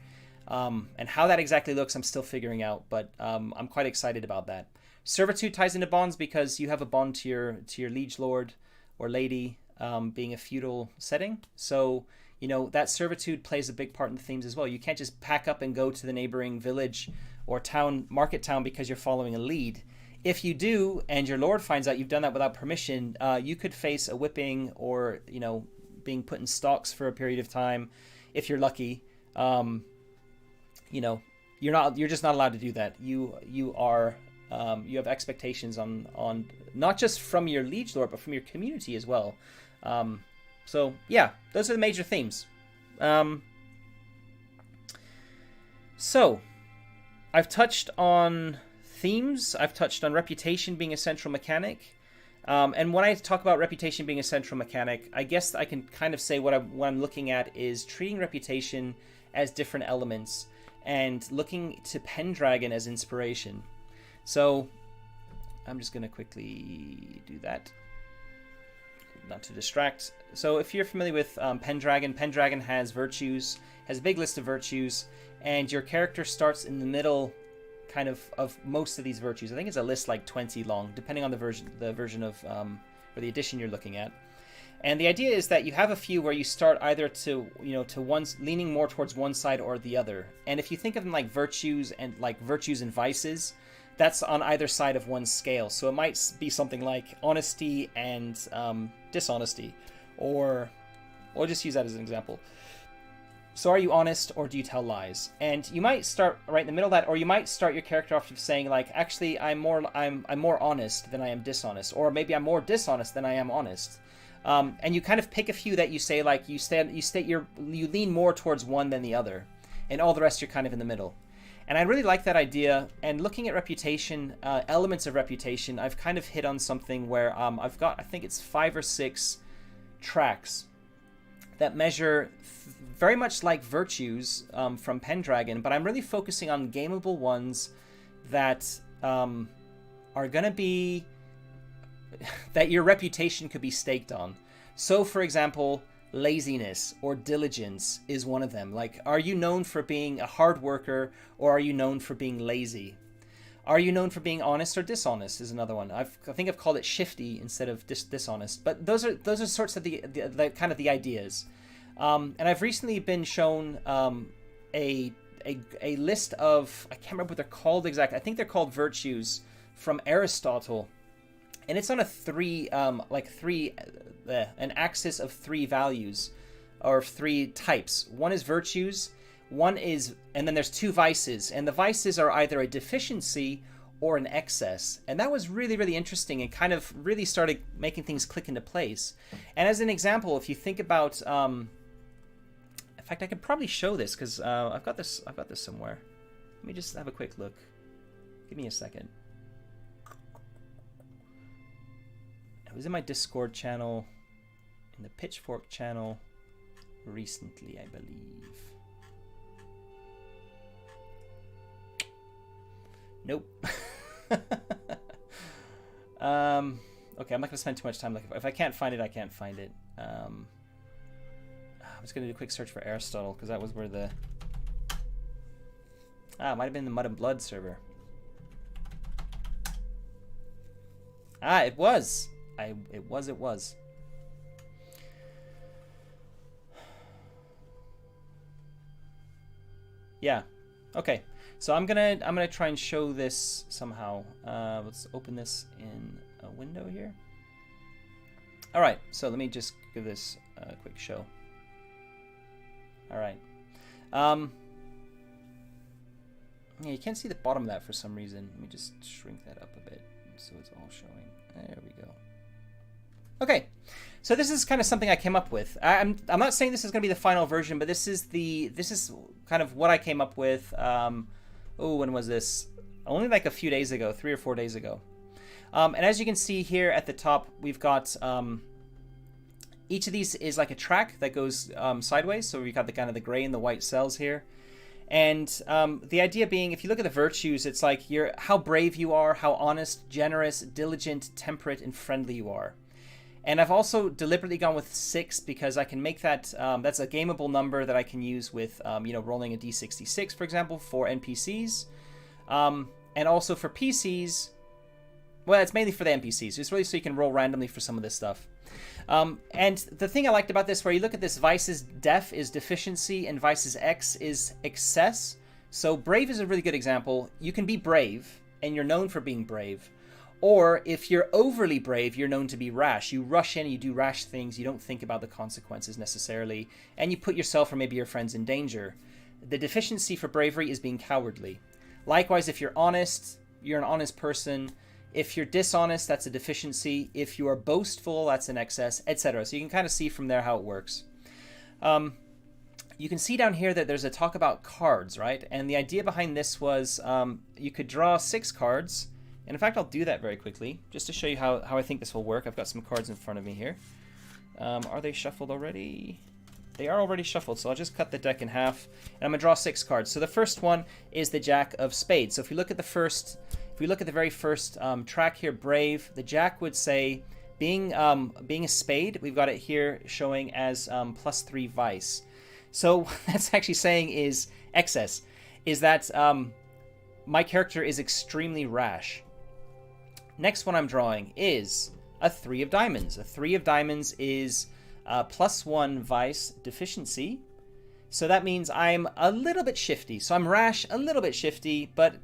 And how that exactly looks, I'm still figuring out, but I'm quite excited about that. Servitude ties into bonds because you have a bond to your liege lord or lady, being a feudal setting. So, that servitude plays a big part in the themes as well. You can't just pack up and go to the neighboring village or market town because you're following a lead. If you do, and your lord finds out you've done that without permission, you could face a whipping or, being put in stocks for a period of time, if you're lucky. You're just not allowed to do that. You have expectations on not just from your liege lord, but from your community as well. So yeah, those are the major themes. So I've touched on themes. I've touched on reputation being a central mechanic. And when I talk about reputation being a central mechanic, I guess I can kind of say what I'm looking at is treating reputation as different elements and looking to Pendragon as inspiration. So I'm just going to quickly do that, not to distract. So if you're familiar with Pendragon has virtues, has a big list of virtues, and your character starts in the middle kind of most of these virtues. I think it's a list like 20 long, depending on the version of or the edition you're looking at. And the idea is that you have a few where you start either to one's leaning more towards one side or the other. And if you think of them like virtues and vices, that's on either side of one scale. So it might be something like honesty and dishonesty, or just use that as an example. So are you honest or do you tell lies? And you might start right in the middle of that, or you might start your character off with saying like, actually, I'm more honest than I am dishonest, or maybe I'm more dishonest than I am honest. And you kind of pick a few that you say like you lean more towards one than the other, and all the rest you're kind of in the middle. And I really like that idea. And looking at reputation, elements of reputation, I've kind of hit on something where I've got, I think it's 5 or 6 tracks that measure very much like virtues from Pendragon, but I'm really focusing on gameable ones that are going to be that your reputation could be staked on. So, for example, laziness or diligence is one of them. Like, are you known for being a hard worker, or are you known for being lazy? Are you known for being honest or dishonest is another one. I think I've called it shifty instead of dishonest. But those are sorts of the kind of the ideas. And I've recently been shown a list of, I can't remember what they're called exactly. I think they're called virtues from Aristotle. And it's on an axis of 3 values, or 3 types. One is virtues, and then there's 2 vices. And the vices are either a deficiency or an excess. And that was really, really interesting and kind of really started making things click into place. And as an example, if you think about, in fact, I could probably show this because I've got this somewhere. Let me just have a quick look. Give me a second. It was in my Discord channel, in the Pitchfork channel, recently, I believe. Nope. Okay, I'm not going to spend too much time looking for it. If I can't find it, I can't find it. I was going to do a quick search for Aristotle, because that was where the... it might have been the Mud and Blood server. It was. It was. Yeah. Okay. So I'm gonna try and show this somehow. Let's open this in a window here. All right. So let me just give this a quick show. All right. Yeah, you can't see the bottom of that for some reason. Let me just shrink that up a bit so it's all showing. There we go. Okay, so this is kind of something I came up with. I'm not saying this is going to be the final version, but this is kind of what I came up with. When was this? Only like a few days ago, 3 or 4 days ago. And as you can see here at the top, we've got each of these is like a track that goes sideways. So we've got the kind of the gray and the white cells here. And the idea being, if you look at the virtues, it's like how brave you are, how honest, generous, diligent, temperate, and friendly you are. And I've also deliberately gone with 6 because I can make that, that's a gameable number that I can use with, rolling a D66, for example, for NPCs. And also for PCs, well, it's mainly for the NPCs. It's really so you can roll randomly for some of this stuff. And the thing I liked about this, where you look at this, Vice's def is deficiency and Vice's X is excess. So brave is a really good example. You can be brave, and you're known for being brave. Or if you're overly brave, you're known to be rash. You rush in, you do rash things, you don't think about the consequences necessarily, and you put yourself or maybe your friends in danger. The deficiency for bravery is being cowardly. Likewise, if you're honest, you're an honest person. If you're dishonest, that's a deficiency. If you are boastful, that's an excess, etc. So you can kind of see from there how it works. You can see down here that there's a talk about cards, right? And the idea behind this was you could draw 6 cards. And in fact, I'll do that very quickly, just to show you how I think this will work. I've got some cards in front of me here. Are they shuffled already? They are already shuffled, so I'll just cut the deck in half. And I'm going to draw 6 cards. So the first one is the Jack of Spades. So if you look at the very first track here, Brave, the Jack would say, being a spade, we've got it here showing as +3 Vice. So what that's actually saying is excess, is that my character is extremely rash. Next one I'm drawing is a 3 of Diamonds. A 3 of Diamonds is +1 Vice deficiency. So that means I'm a little bit shifty. So I'm rash, a little bit shifty, but,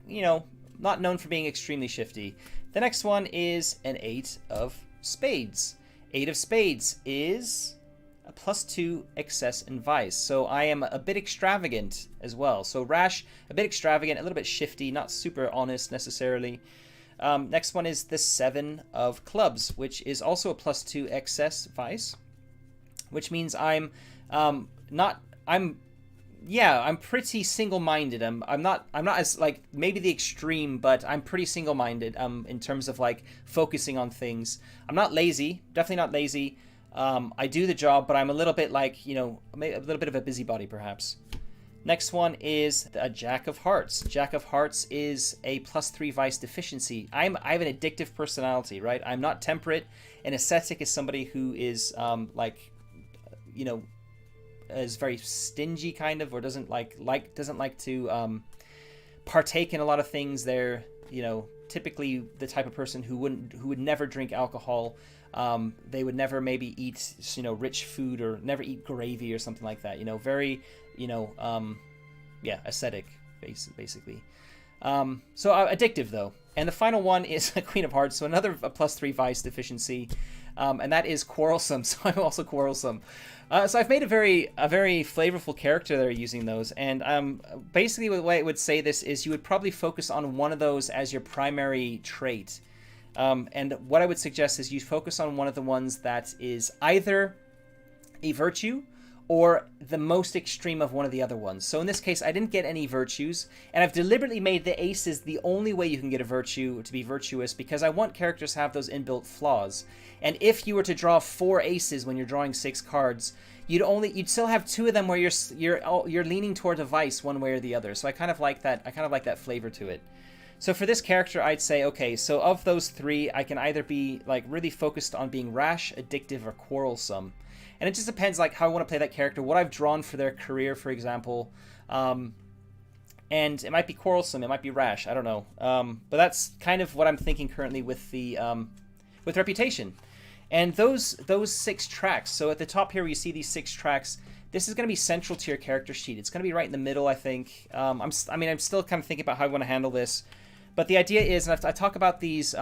not known for being extremely shifty. The next one is an 8 of Spades. 8 of Spades is a +2 excess and Vice. So I am a bit extravagant as well. So rash, a bit extravagant, a little bit shifty, not super honest necessarily. Next one is the 7 of Clubs, which is also a +2 excess Vice, which means I'm pretty single-minded. I'm not as like maybe the extreme, but I'm pretty single-minded in terms of like focusing on things. I'm not lazy, definitely not lazy. I do the job, but I'm a little bit like, a little bit of a busybody perhaps. Next one is a Jack of Hearts. Jack of Hearts is a +3 Vice deficiency. I have an addictive personality, right? I'm not temperate. An ascetic is somebody who is is very stingy kind of, or doesn't like to partake in a lot of things. They're typically the type of person who would never drink alcohol. They would never maybe eat rich food, or never eat gravy or something like that. Very ascetic basically. So addictive though. And the final one is a Queen of Hearts, so another +3 Vice deficiency, and that is quarrelsome. So I'm also quarrelsome. So I've made a very flavorful character there using those, and basically the way I would say this is you would probably focus on one of those as your primary trait. And what I would suggest is you focus on one of the ones that is either a virtue or the most extreme of one of the other ones. So in this case, I didn't get any virtues, and I've deliberately made the aces the only way you can get a virtue to be virtuous, because I want characters to have those inbuilt flaws. And if you were to draw 4 aces when you're drawing 6 cards, you'd still have 2 of them where you're leaning toward a vice one way or the other. So I kind of like that flavor to it. So for this character, I'd say, okay, so of those 3, I can either be like really focused on being rash, addictive, or quarrelsome. And it just depends like how I want to play that character, what I've drawn for their career, for example. And it might be quarrelsome, it might be rash, I don't know. But that's kind of what I'm thinking currently with the with reputation. And those 6 tracks. So at the top here, you see these 6 tracks. This is going to be central to your character sheet. It's going to be right in the middle, I think. I'm still kind of thinking about how I want to handle this. But the idea is, and I talk about these.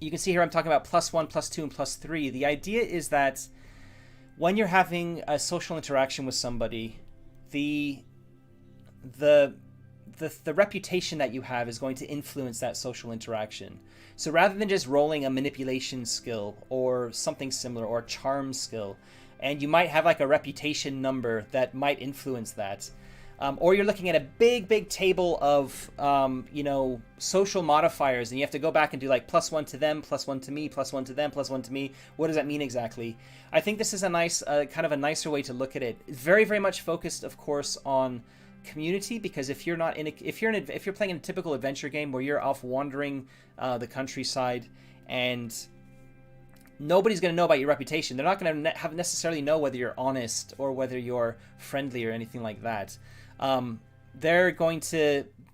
You can see here I'm talking about +1, +2, and +3. The idea is that when you're having a social interaction with somebody, the reputation that you have is going to influence that social interaction. So rather than just rolling a manipulation skill or something similar, or a charm skill, and you might have like a reputation number that might influence that. Or you're looking at a big table of, social modifiers, and you have to go back and do like +1 to them, +1 to me, +1 to them, +1 to me. What does that mean exactly? I think this is a nice, kind of a nicer way to look at it. Very, very much focused, of course, on community, because if you're playing in a typical adventure game where you're off wandering the countryside and nobody's going to know about your reputation, they're not going to necessarily know whether you're honest or whether you're friendly or anything like that. They're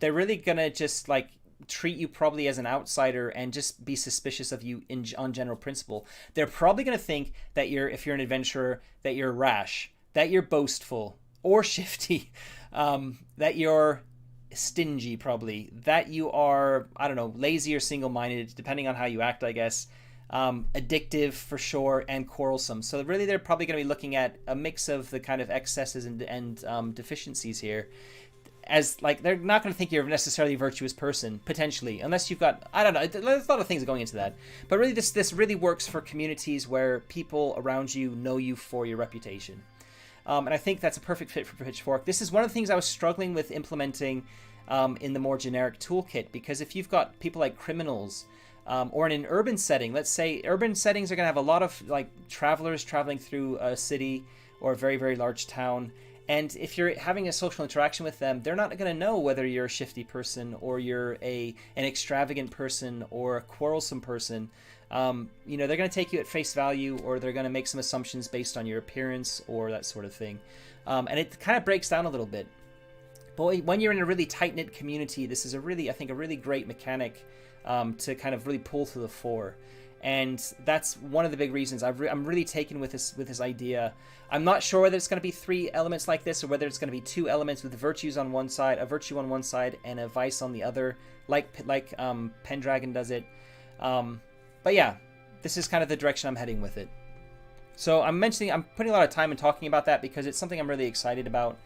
really gonna just like treat you probably as an outsider and just be suspicious of you on general principle. They're probably gonna think that if you're an adventurer, that you're rash, that you're boastful or shifty, that you're stingy, probably, that you are, I don't know, lazy or single-minded, depending on how you act, I guess. Addictive for sure, and quarrelsome. So really they're probably going to be looking at a mix of the kind of excesses and deficiencies here. As like, they're not going to think you're necessarily a virtuous person, potentially, unless you've got, I don't know, there's a lot of things going into that. But really this really works for communities where people around you know you for your reputation. And I think that's a perfect fit for Pitchfork. This is one of the things I was struggling with implementing in the more generic toolkit, because if you've got people like criminals, or in an urban setting, let's say urban settings are going to have a lot of like travelers traveling through a city or a very, very large town. And if you're having a social interaction with them, they're not going to know whether you're a shifty person or you're an extravagant person or a quarrelsome person. They're going to take you at face value, or they're going to make some assumptions based on your appearance or that sort of thing. And it kind of breaks down a little bit. But when you're in a really tight-knit community, this is a really great mechanic to kind of really pull to the fore. And that's one of the big reasons I'm really taken with this idea. I'm not sure whether it's going to be 3 elements like this, or whether it's going to be 2 elements with virtues on one side, a virtue on one side, and a vice on the other, like Pendragon does it. But yeah, this is kind of the direction I'm heading with it. So I'm putting a lot of time in talking about that because it's something I'm really excited about.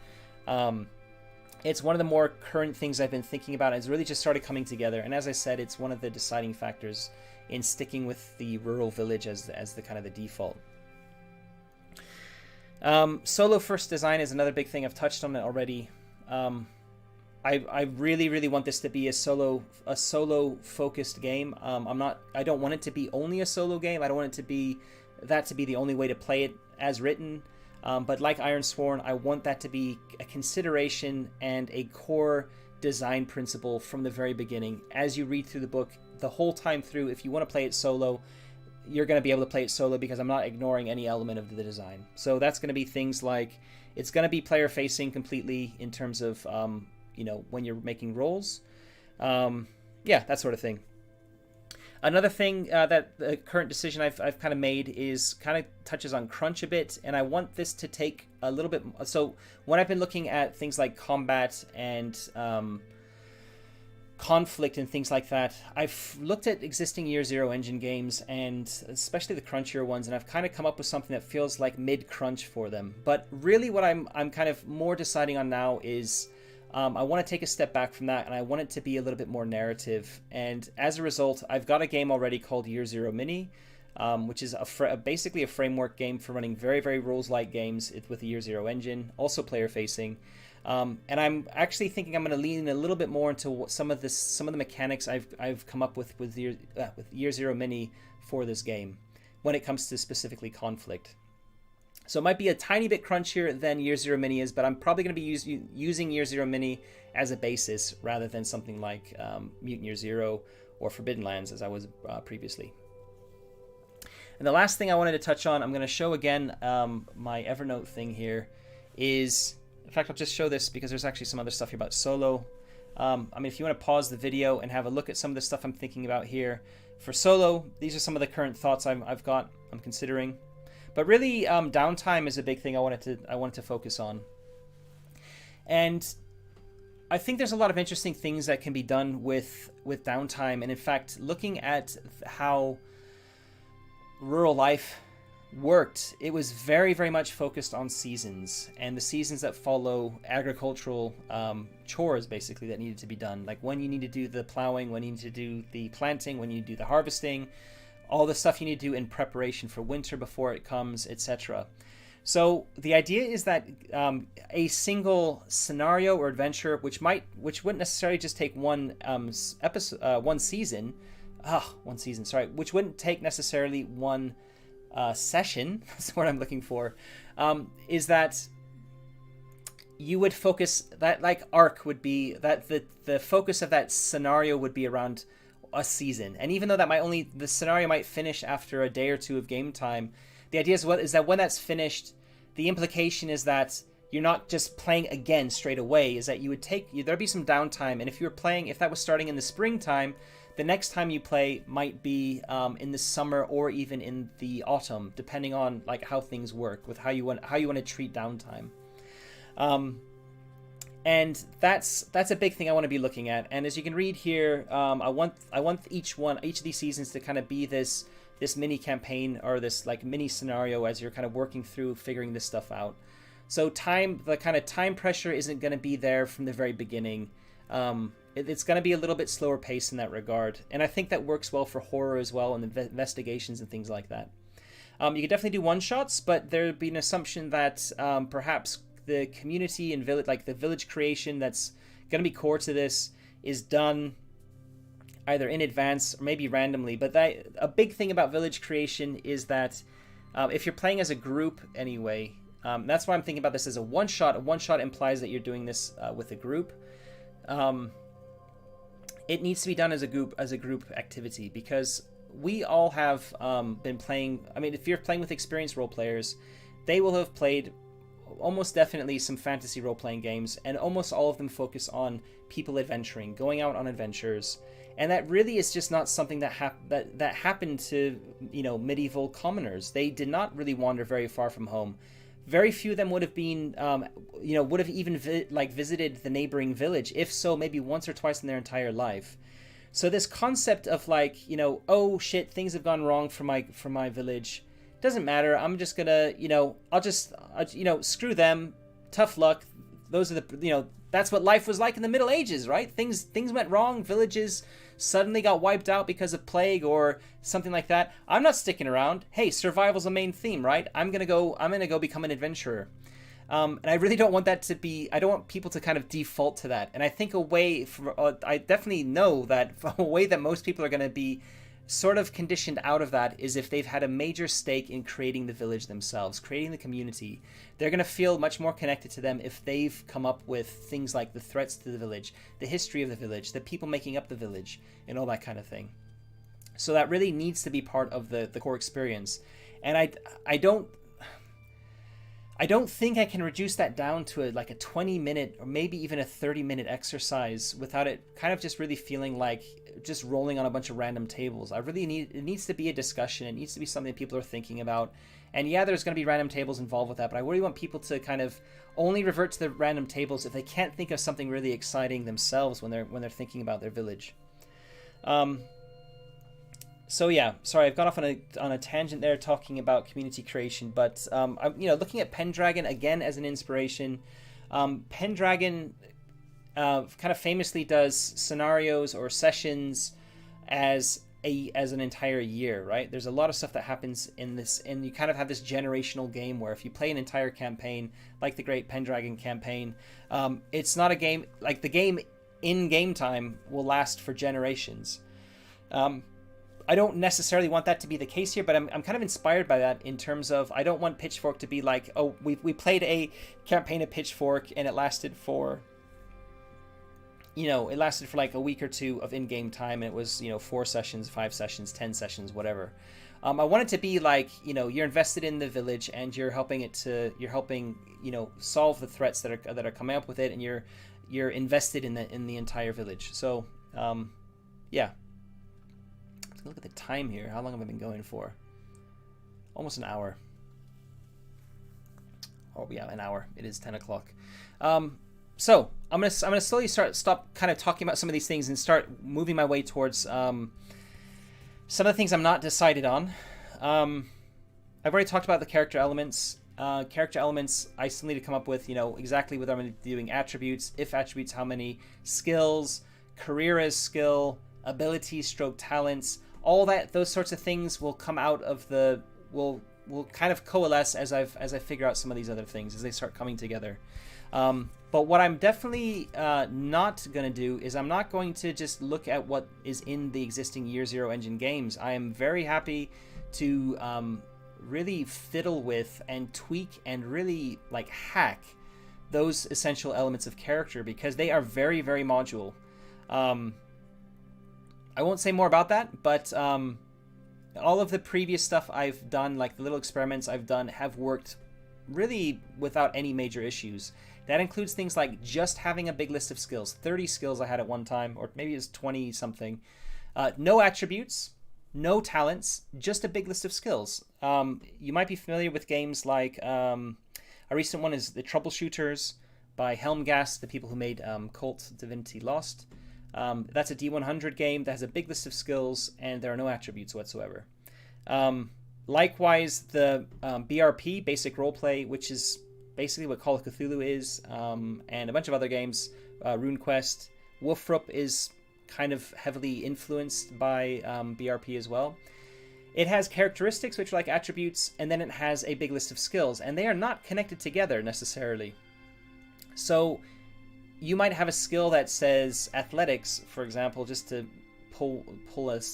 It's one of the more current things I've been thinking about, and it's really just started coming together. And as I said, it's one of the deciding factors in sticking with the rural village as the kind of the default. Solo first design is another big thing. I've touched on it already. I really, really want this to be a solo focused game. I don't want it to be only a solo game. I don't want it to be the only way to play it as written. But like Ironsworn, I want that to be a consideration and a core design principle from the very beginning. As you read through the book, the whole time through, if you want to play it solo, you're going to be able to play it solo, because I'm not ignoring any element of the design. So that's going to be things like, it's going to be player facing completely in terms of, when you're making rolls. That sort of thing. Another thing that the current decision I've kind of made is kind of touches on crunch a bit, and I want this to take a little bit. So when I've been looking at things like combat and conflict and things like that, I've looked at existing Year Zero engine games, and especially the crunchier ones, and I've kind of come up with something that feels like mid-crunch for them. But really what I'm kind of more deciding on now is I want to take a step back from that, and I want it to be a little bit more narrative. And as a result, I've got a game already called Year Zero Mini. which is basically a framework game for running very, very rules-light games with the Year Zero engine, also player-facing. And I'm actually thinking I'm going to lean a little bit more into some of the mechanics I've come up with Year Zero Mini for this game when it comes to specifically conflict. So it might be a tiny bit crunchier than Year Zero Mini is, but I'm probably going to be using Year Zero Mini as a basis rather than something like Mutant Year Zero or Forbidden Lands as I was previously. And the last thing I wanted to touch on, I'm going to show again my Evernote thing here, is, in fact, I'll just show this because there's actually some other stuff here about Solo. I mean, if you want to pause the video and have a look at some of the stuff I'm thinking about here. For Solo, these are some of the current thoughts I'm considering. But really, downtime is a big thing I wanted to focus on. And I think there's a lot of interesting things that can be done with downtime. And in fact, looking at how rural life worked, it was very, very much focused on seasons, and the seasons that follow agricultural chores, basically, that needed to be done. Like when you need to do the plowing, when you need to do the planting, when you do the harvesting, all the stuff you need to do in preparation for winter before it comes, etc. So the idea is that a single scenario or adventure, which wouldn't necessarily just take one season, which wouldn't take necessarily one session, that's what I'm looking for, is that you would focus, that like arc would be, that the focus of that scenario would be around a season. And even though the scenario might finish after a day or two of game time, the idea is that when that's finished, the implication is that you're not just playing again straight away, is that there'd be some downtime. And if that was starting in the springtime, the next time you play might be in the summer or even in the autumn, depending on like how things work with how you want to treat downtime. And that's a big thing I want to be looking at. And as you can read here, I want each of these seasons to kind of be this mini campaign or this like mini scenario as you're kind of working through figuring this stuff out. So the kind of time pressure isn't going to be there from the very beginning. It's going to be a little bit slower pace in that regard. And I think that works well for horror as well, and investigations and things like that. You can definitely do one-shots, but there'd be an assumption that perhaps the community and the village creation that's going to be core to this is done either in advance or maybe randomly. But a big thing about village creation is that if you're playing as a group anyway, that's why I'm thinking about this as a one-shot. A one-shot implies that you're doing this with a group. It needs to be done as a group activity, because we all have been playing. I mean, if you're playing with experienced role players, they will have played almost definitely some fantasy role-playing games, and almost all of them focus on people adventuring, going out on adventures, and that really is just not something that happened to medieval commoners. They did not really wander very far from home. Very few of them would have been, would have even visited the neighboring village. If so, maybe once or twice in their entire life. So this concept of oh shit, things have gone wrong for my village. Doesn't matter. I'm just gonna, screw them. Tough luck. Those are that's what life was like in the Middle Ages, right? Things went wrong. Villages suddenly got wiped out because of plague or something like that. I'm not sticking around. Hey, survival's a main theme, right? I'm gonna go become an adventurer. And I really don't want that to be. I don't want people to kind of default to that. And I think I definitely know that a way that most people are gonna be sort of conditioned out of that is if they've had a major stake in creating the village themselves, creating the community. They're going to feel much more connected to them if they've come up with things like the threats to the village, the history of the village, the people making up the village, and all that kind of thing. So that really needs to be part of the core experience. And I don't think I can reduce that down to a 20-minute or maybe even a 30-minute exercise without it kind of just really feeling like just rolling on a bunch of random tables. It needs to be a discussion. It needs to be something people are thinking about. And yeah, there's going to be random tables involved with that, but I really want people to kind of only revert to the random tables if they can't think of something really exciting themselves when they're thinking about their village. So yeah, sorry, I've gone off on a tangent there talking about community creation, but I'm looking at Pendragon again as an inspiration. Pendragon kind of famously does scenarios or sessions as as an entire year, right? There's a lot of stuff that happens in this, and you kind of have this generational game where if you play an entire campaign, like the Great Pendragon campaign, it's not a game, like the game in game time will last for generations. I don't necessarily want that to be the case here, but I'm kind of inspired by that in terms of, I don't want Pitchfork to be like, oh, we played a campaign of Pitchfork and it lasted for, like a week or two of in-game time, and it was, 4 sessions, 5 sessions, 10 sessions, whatever. I want it to be like, you're invested in the village and you're helping solve the threats that are coming up with it, and you're invested in the entire village. So, yeah. Let's look at the time here. How long have I been going for? Almost an hour. Oh yeah, an hour. It is 10 o'clock. So I'm gonna slowly stop kind of talking about some of these things and start moving my way towards some of the things I'm not decided on. I've already talked about the character elements. Character elements, I still need to come up with, exactly what I'm going to be doing. Attributes, if attributes, how many. Skills, career as skill, abilities, stroke talents, all that, those sorts of things will come out of will kind of coalesce as I figure out some of these other things, as they start coming together. But what I'm definitely not going to do is I'm not going to just look at what is in the existing Year Zero engine games. I am very happy to really fiddle with and tweak and really like hack those essential elements of character, because they are very, very modular. I won't say more about that, but all of the previous stuff I've done, like the little experiments I've done, have worked really without any major issues. That includes things like just having a big list of skills. 30 skills I had at one time, or maybe it was 20 something. No attributes, no talents, just a big list of skills. You might be familiar with games like, a recent one is The Troubleshooters by Helmgast, the people who made Cult Divinity Lost. That's a D100 game that has a big list of skills and there are no attributes whatsoever. Likewise, the BRP, Basic Roleplay, which is basically what Call of Cthulhu is, and a bunch of other games, RuneQuest. Wolfrup is kind of heavily influenced by BRP as well. It has characteristics which are like attributes, and then it has a big list of skills, and they are not connected together necessarily. So you might have a skill that says athletics, for example, just to pull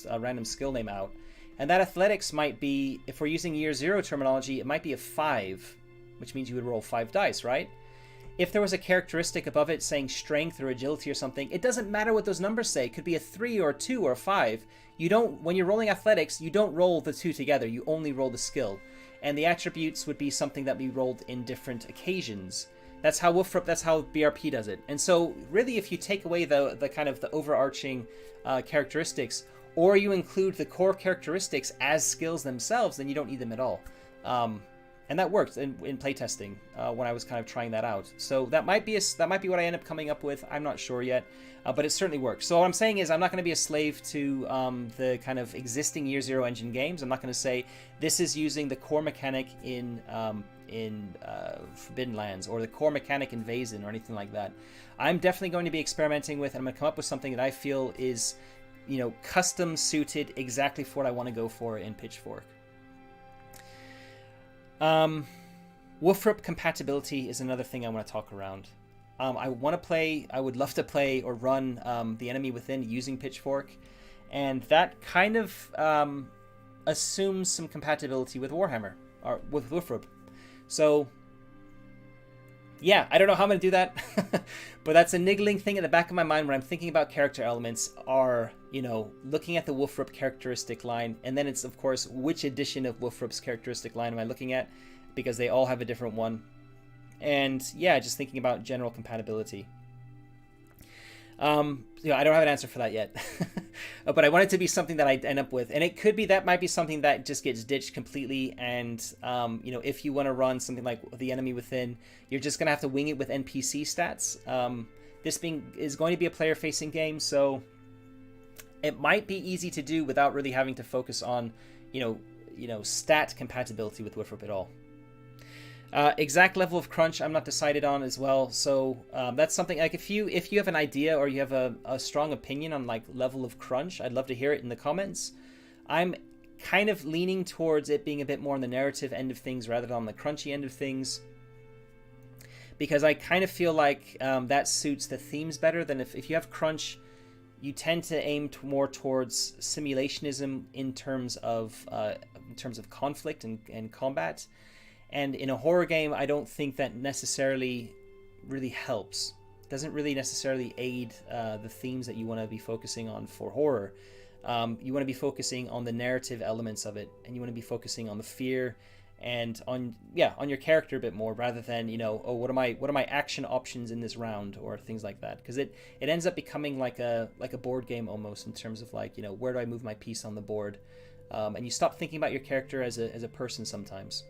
a random skill name out. And that athletics might be, if we're using Year Zero terminology, it might be a 5, which means you would roll 5 dice, right? If there was a characteristic above it saying strength or agility or something, it doesn't matter what those numbers say. It could be a 3 or a 2 or a 5. When you're rolling athletics, you don't roll the two together. You only roll the skill. And the attributes would be something that we rolled in different occasions. That's how BRP does it. And so really, if you take away the kind of the overarching characteristics, or you include the core characteristics as skills themselves, then you don't need them at all. And that worked in playtesting when I was kind of trying that out. So that might be what I end up coming up with. I'm not sure yet, but it certainly works. So what I'm saying is I'm not going to be a slave to the kind of existing Year Zero engine games. I'm not going to say this is using the core mechanic in Forbidden Lands or the core mechanic in Vaesen or anything like that. I'm definitely going to be experimenting with, and I'm going to come up with something that I feel is, custom suited exactly for what I want to go for in Pitchfork. Wolfrup compatibility is another thing I want to talk around. I would love to play or run the Enemy Within using Pitchfork, and that kind of assumes some compatibility with Warhammer, or with Wolfrup. So, yeah, I don't know how I'm going to do that, but that's a niggling thing in the back of my mind when I'm thinking about character elements are, looking at the Wolfrup characteristic line, and then it's, of course, which edition of Wolfrup's characteristic line am I looking at, because they all have a different one. And, yeah, just thinking about general compatibility. I don't have an answer for that yet, but I want it to be something that I end up with, and it could be that might be something that just gets ditched completely. And if you want to run something like the Enemy Within, you're just gonna have to wing it with NPC stats. This is going to be a player-facing game, so it might be easy to do without really having to focus on, stat compatibility with Wolfrup at all. Exact level of crunch I'm not decided on as well, so that's something like if you have an idea or you have a strong opinion on like level of crunch, I'd love to hear it in the comments. I'm kind of leaning towards it being a bit more on the narrative end of things rather than on the crunchy end of things, because I kind of feel like that suits the themes better than if you have crunch, you tend to aim more towards simulationism in terms of conflict and combat. And in a horror game, I don't think that necessarily really helps. It doesn't really necessarily aid the themes that you want to be focusing on for horror. You want to be focusing on the narrative elements of it, and you want to be focusing on the fear and on your character a bit more, rather than, what are my action options in this round or things like that. Because it ends up becoming like a board game almost, in terms of like, where do I move my piece on the board, and you stop thinking about your character as a person sometimes.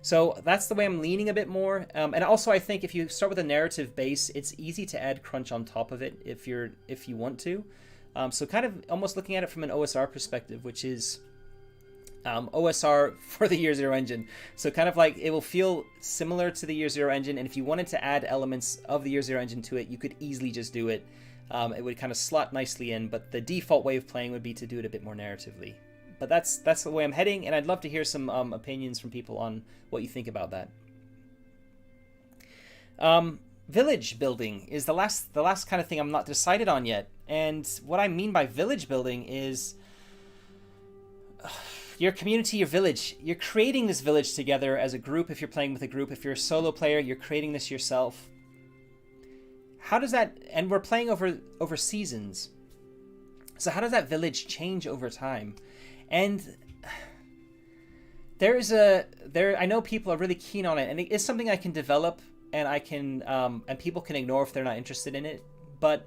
So that's the way I'm leaning a bit more. And also I think if you start with a narrative base, it's easy to add crunch on top of it if you want to. So kind of almost looking at it from an OSR perspective, which is OSR for the Year Zero engine. So kind of like it will feel similar to the Year Zero engine, and if you wanted to add elements of the Year Zero engine to it, you could easily just do it. It would kind of slot nicely in, but the default way of playing would be to do it a bit more narratively. But that's the way I'm heading, and I'd love to hear some opinions from people on what you think about that. Village building is the last kind of thing I'm not decided on yet. And what I mean by village building is your community, your village. You're creating this village together as a group if you're playing with a group. If you're a solo player, you're creating this yourself. How does that... And we're playing over seasons. So how does that village change over time? And I know people are really keen on it, and it is something I can develop, and I can, and people can ignore if they're not interested in it. But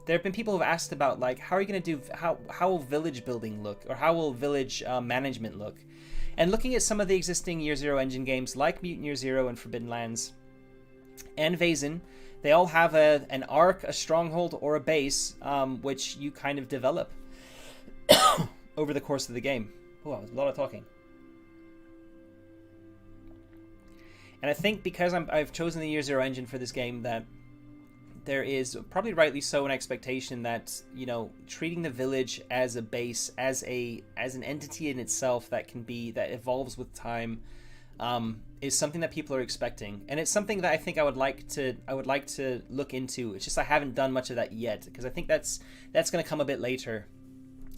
there have been people who've asked about, like, how are you going to do, how will village building look, or how will village management look? And looking at some of the existing Year Zero engine games, like Mutant Year Zero and Forbidden Lands, and Vaesen, they all have an arc, a stronghold, or a base, which you kind of develop over the course of the game. Oh, that was a lot of talking. And I think because I've chosen the Year Zero engine for this game, that there is, probably rightly so, an expectation that, treating the village as a base, as an entity in itself that evolves with time, is something that people are expecting. And it's something that I think I would like to look into. It's just I haven't done much of that yet, because I think that's going to come a bit later.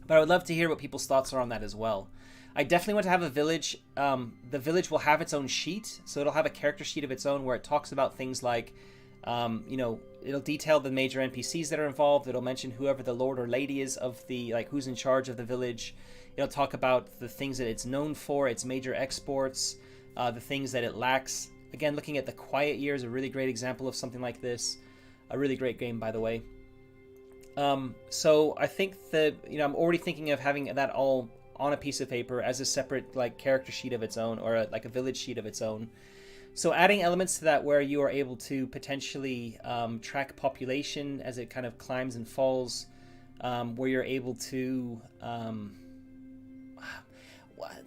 But I would love to hear what people's thoughts are on that as well. I definitely want to have a village. The village will have its own sheet, so it'll have a character sheet of its own where it talks about things like, it'll detail the major NPCs that are involved. It'll mention whoever the lord or lady is of the, like, who's in charge of the village. It'll talk about the things that it's known for, its major exports, the things that it lacks. Again, looking at The Quiet Year is a really great example of something like this. A really great game, by the way. So I think that, I'm already thinking of having that all on a piece of paper as a separate, like, character sheet of its own, or a village sheet of its own. So adding elements to that where you are able to potentially track population as it kind of climbs and falls, where you're able to...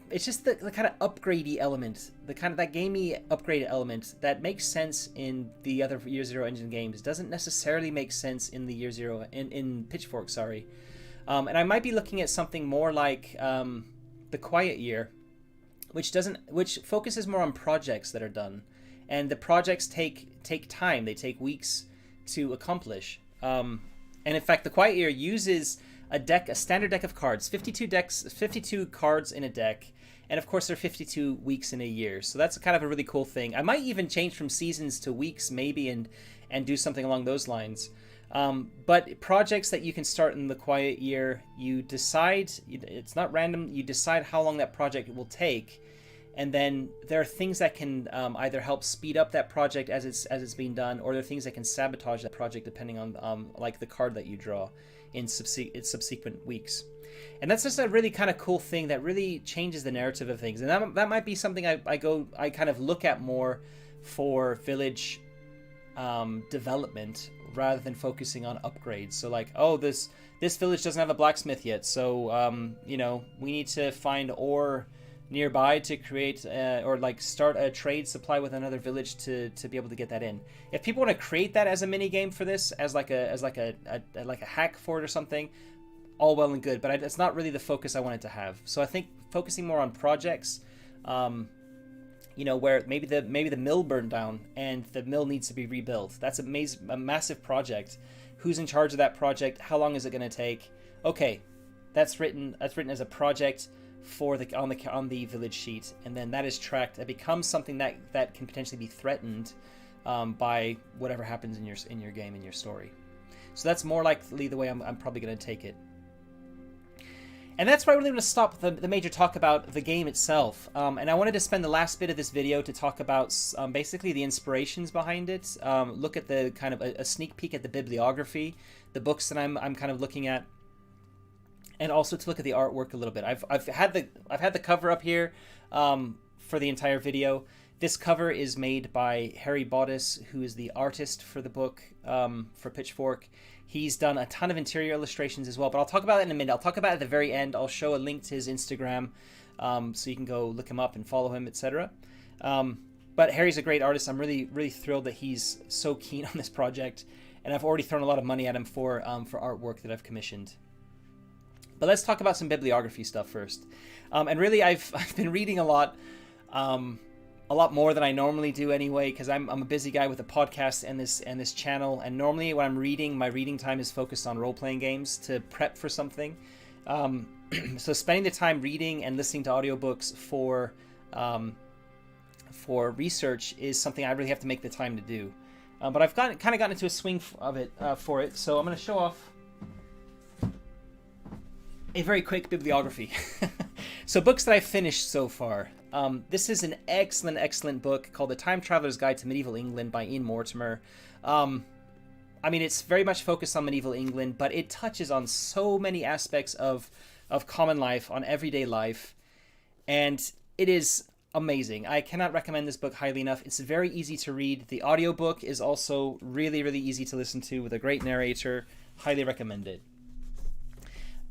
it's just the kind of upgradey element, the kind of that gamey upgrade element that makes sense in the other Year Zero engine games doesn't necessarily make sense in the Year Zero in Pitchfork, sorry. And I might be looking at something more like The Quiet Year, which focuses more on projects that are done, and the projects take time. They take weeks to accomplish. And in fact, The Quiet Year uses a standard deck of cards, 52 cards in a deck, and of course there are 52 weeks in a year. So that's kind of a really cool thing. I might even change from seasons to weeks maybe, and do something along those lines. But projects that you can start in The Quiet Year, you decide, it's not random, you decide how long that project will take, and then there are things that can either help speed up that project as it's being done, or there are things that can sabotage that project depending on like the card that you draw in its subsequent weeks. And that's just a really kind of cool thing that really changes the narrative of things. And that might be something I kind of look at more for village development, rather than focusing on upgrades. So like, oh, this village doesn't have a blacksmith yet, so we need to find ore nearby to create or like start a trade supply with another village to be able to get that in. If people want to create that as a mini game for this, as like a hack for it or something, all well and good. But it's not really the focus I wanted to have. So I think focusing more on projects, you know, where maybe the mill burned down and the mill needs to be rebuilt. That's a massive project. Who's in charge of that project? How long is it going to take? Okay, that's written as a project for on the village sheet, and then that is tracked. It becomes something that can potentially be threatened by whatever happens in your game, in your story. So that's more likely the way I'm probably going to take it. And that's why I really want to stop the major talk about the game itself. And I wanted to spend the last bit of this video to talk about basically the inspirations behind it. Look at the kind of a sneak peek at the bibliography, the books that I'm kind of looking at, and also to look at the artwork a little bit. I've had the cover up here for the entire video. This cover is made by Harry Bodice, who is the artist for the book for Pitchfork. He's done a ton of interior illustrations as well, but I'll talk about it in a minute. I'll talk about it at the very end. I'll show a link to his Instagram so you can go look him up and follow him, etc. But Harry's a great artist. I'm really, really thrilled that he's so keen on this project, and I've already thrown a lot of money at him for artwork that I've commissioned. But let's talk about some bibliography stuff first. And really, I've been reading a lot more than I normally do anyway, because I'm a busy guy with a podcast and this channel. And normally when I'm reading, my reading time is focused on role-playing games to prep for something. So spending the time reading and listening to audiobooks for research is something I really have to make the time to do. But I've kind of gotten into a swing of it for it. So I'm going to show off a very quick bibliography. So books that I've finished so far. This is an excellent book called The Time Traveler's Guide to Medieval England by Ian Mortimer. I mean, it's very much focused on medieval England, but it touches on so many aspects of common life, on everyday life, and it is amazing. I cannot recommend this book highly enough. It's very easy to read. The audiobook is also really, really easy to listen to with a great narrator. Highly recommend it.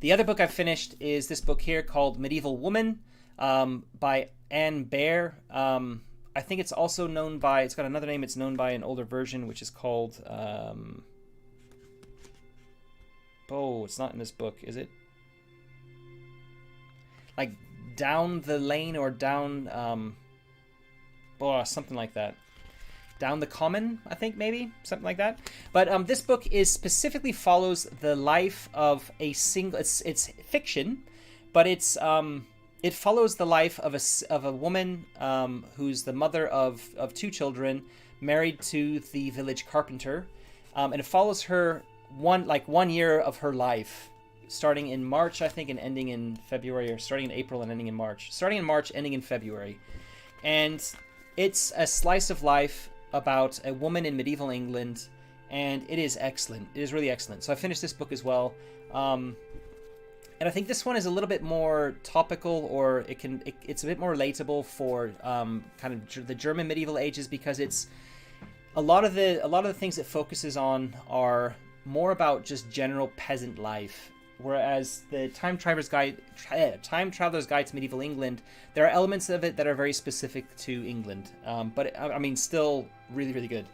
The other book I've finished is this book here called Medieval Woman by Anne Baer. I think it's also known by, it's got another name, it's known by an older version, which is called, it's not in this book, is it? Like Down the Lane or Down, something like that. Down the Common, I think, maybe something like that. But this book specifically follows the life of a single. It's fiction, but it follows the life of a woman who's the mother of two children, married to the village carpenter, and it follows her 1 year of her life, starting in March, I think, and ending in February, or starting in April and ending in March. Starting in March, ending in February, and it's a slice of life about a woman in medieval England, and it is excellent. It is really excellent. So I finished this book as well, and I think this one is a little bit more topical, or it's a bit more relatable for kind of the German medieval ages, because it's a lot of the things it focuses on are more about just general peasant life. Whereas the Time Traveler's Guide to Medieval England, there are elements of it that are very specific to England. But I mean, still really, really good.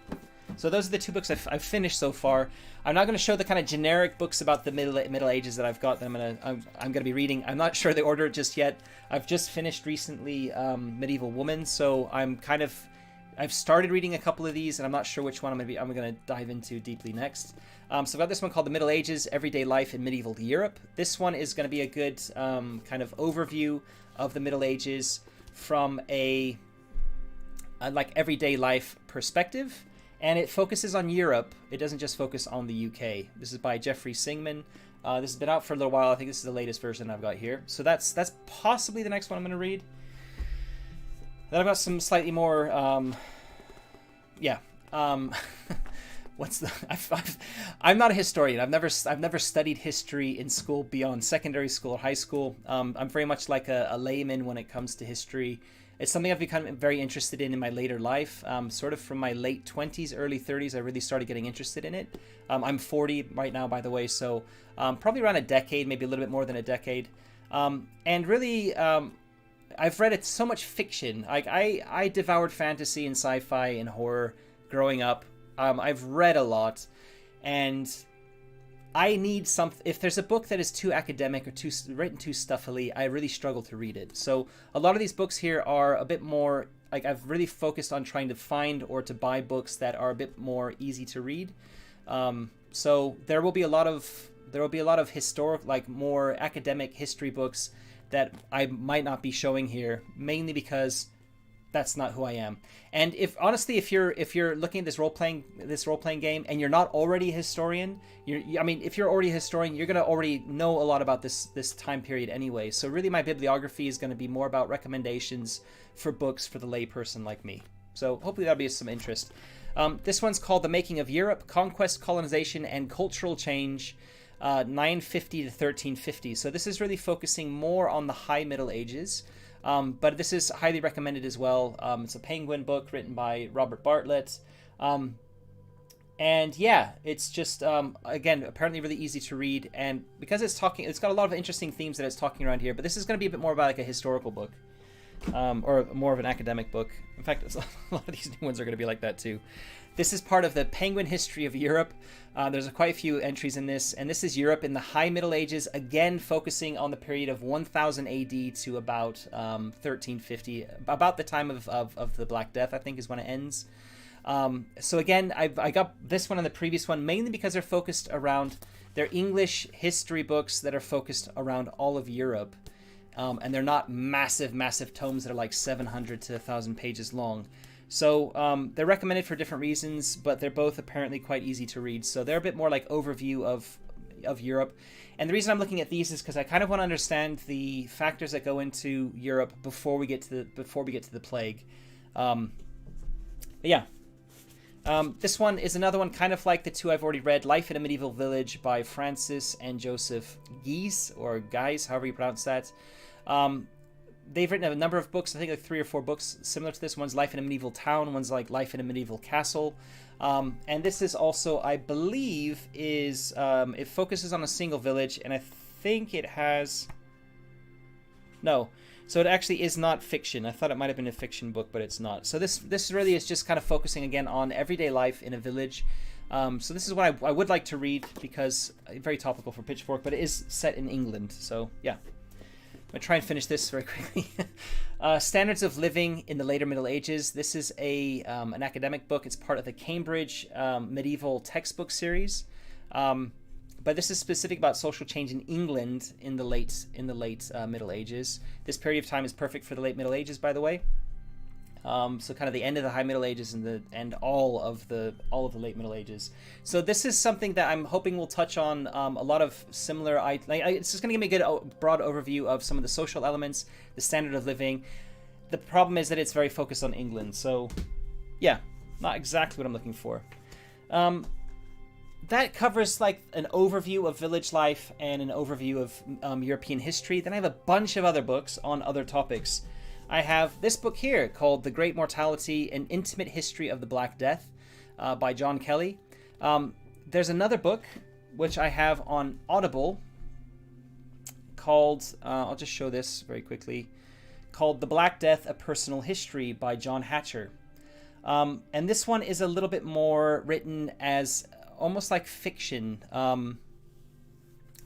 So those are the two books I've finished so far. I'm not going to show the kind of generic books about the Middle Ages that I've got that I'm going to be reading. I'm not sure the order just yet. I've just finished recently Medieval Woman, so I've started reading a couple of these, and I'm not sure which one I'm going to dive into deeply next. So I've got this one called The Middle Ages, Everyday Life in Medieval Europe. This one is going to be a good kind of overview of the Middle Ages from a like everyday life perspective, and it focuses on Europe. It doesn't just focus on the UK. This is by Jeffrey Singman. This has been out for a little while. I think this is the latest version I've got here. So that's possibly the next one I'm going to read. Then I've got some slightly more, I'm not a historian. I've never studied history in school beyond secondary school or high school. I'm very much like a layman when it comes to history. It's something I've become very interested in my later life. Sort of from my late 20s, early 30s, I really started getting interested in it. I'm 40 right now, by the way, so probably around a decade, maybe a little bit more than a decade. And really, I've read so much fiction. Like I devoured fantasy and sci-fi and horror growing up. I've read a lot, and I need something. If there's a book that is too academic or written too stuffily, I really struggle to read it. So a lot of these books here are a bit more like, I've really focused on trying to find or to buy books that are a bit more easy to read. So there will be a lot of historic, like more academic history books that I might not be showing here, mainly because that's not who I am. And if you're looking at this role playing game and you're not already a historian, if you're already a historian, you're gonna already know a lot about this time period anyway. So really, my bibliography is going to be more about recommendations for books for the layperson like me. So hopefully that'll be of some interest. This one's called The Making of Europe: Conquest, Colonization, and Cultural Change, 950 to 1350. So this is really focusing more on the High Middle Ages. But this is highly recommended as well. It's a Penguin book written by Robert Bartlett. And yeah, it's just, again, apparently really easy to read. And because it's got a lot of interesting themes that it's talking around here, but this is going to be a bit more about like a historical book, or more of an academic book. In fact, a lot of these new ones are going to be like that too. This is part of the Penguin History of Europe. There's quite a few entries in this, and this is Europe in the High Middle Ages, again focusing on the period of 1000 AD to about 1350, about the time of the Black Death, I think is when it ends. So again, I got this one and the previous one mainly because they're focused around, they're English history books that are focused around all of Europe. And they're not massive tomes that are like 700 to 1,000 pages long. So they're recommended for different reasons, but they're both apparently quite easy to read. So they're a bit more like overview of Europe. And the reason I'm looking at these is because I kind of want to understand the factors that go into Europe before we get to the plague. This one is another one kind of like the two I've already read, Life in a Medieval Village by Francis and Joseph Guise, or Guise, however you pronounce that. They've written a number of books, I think like 3 or 4 books similar to this. One's Life in a Medieval Town, one's like Life in a Medieval Castle. And this is also, I believe, it focuses on a single village, and I think it has... No. So it actually is not fiction. I thought it might have been a fiction book, but it's not. So this really is just kind of focusing again on everyday life in a village. So this is what I would like to read, because very topical for Pitchfork, but it is set in England. So yeah. I'm going to try and finish this very quickly. Standards of Living in the Later Middle Ages. This is an academic book. It's part of the Cambridge Medieval Textbook Series. But this is specific about social change in England in the late Middle Ages. This period of time is perfect for the late Middle Ages, by the way. So kind of the end of the High Middle Ages and all of the late Middle Ages. So this is something that I'm hoping will touch on a lot of similar. It's just going to give me a good broad overview of some of the social elements, the standard of living. The problem is that it's very focused on England. So yeah, not exactly what I'm looking for. That covers like an overview of village life and an overview of European history. Then I have a bunch of other books on other topics. I have this book here called The Great Mortality, An Intimate History of the Black Death by John Kelly. There's another book which I have on Audible called, I'll just show this very quickly, called The Black Death, A Personal History by John Hatcher. And this one is a little bit more written as almost like fiction,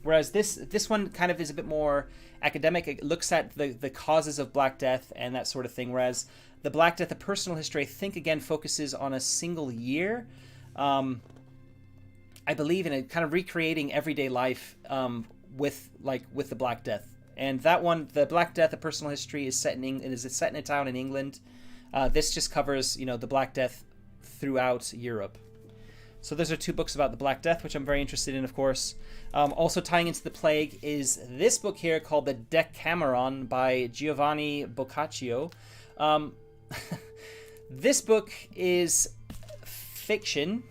whereas this one kind of is a bit more academic. It looks at the causes of Black Death and that sort of thing, whereas the Black Death, a personal history, I think again focuses on a single year, I believe, in a kind of recreating everyday life with the Black Death. And that one, the Black Death, a personal history, is set in a town in England. This just covers the Black Death throughout Europe. So those are 2 books about the Black Death, which I'm very interested in, of course. Also tying into the plague is this book here called The Decameron by Giovanni Boccaccio. This book is fiction,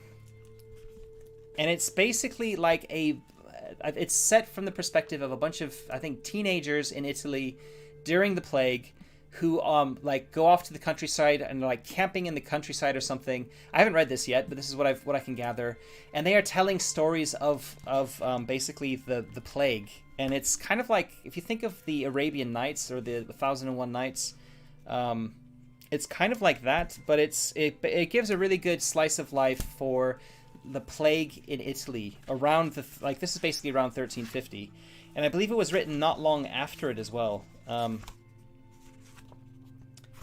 and it's basically like it's set from the perspective of a bunch of, I think, teenagers in Italy during the plague. who like go off to the countryside and like camping in the countryside or something. I haven't read this yet, but this is what I can gather. And they are telling stories of basically the plague. And it's kind of like, if you think of the Arabian Nights or the 1001 Nights, it's kind of like that, but it gives a really good slice of life for the plague in Italy around this is basically around 1350. And I believe it was written not long after it as well.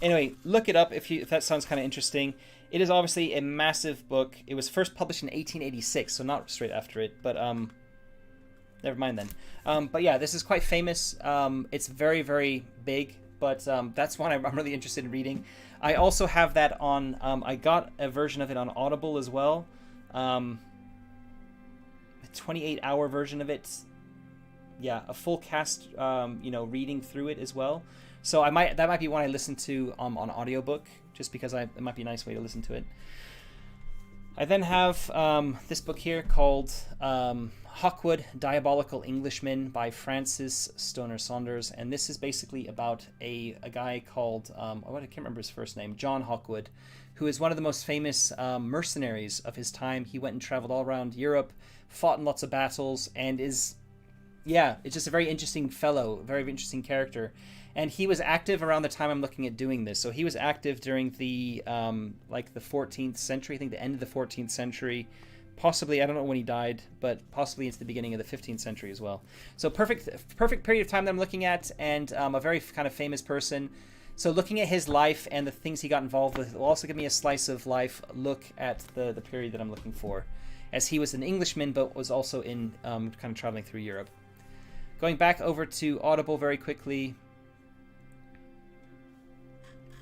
Anyway, look it up if that sounds kind of interesting. It is obviously a massive book. It was first published in 1886, so not straight after it, but never mind then. But yeah, this is quite famous. It's very, very big, but that's one I'm really interested in reading. I also have that on, I got a version of it on Audible as well. A 28-hour version of it. Yeah, a full cast, reading through it as well. So that might be one I listen to on audiobook, just because it might be a nice way to listen to it. I then have this book here called Hawkwood, Diabolical Englishman by Francis Stoner Saunders, and this is basically about a guy called I can't remember his first name, John Hawkwood, who is one of the most famous mercenaries of his time. He went and traveled all around Europe, fought in lots of battles, and it's just a very interesting fellow, very interesting character. And he was active around the time I'm looking at doing this. So he was active during the the 14th century, I think the end of the 14th century, possibly, I don't know when he died, but possibly into the beginning of the 15th century as well. So perfect period of time that I'm looking at, and a very kind of famous person. So looking at his life and the things he got involved with will also give me a slice of life look at the period that I'm looking for, as he was an Englishman but was also in kind of traveling through Europe. Going back over to Audible very quickly.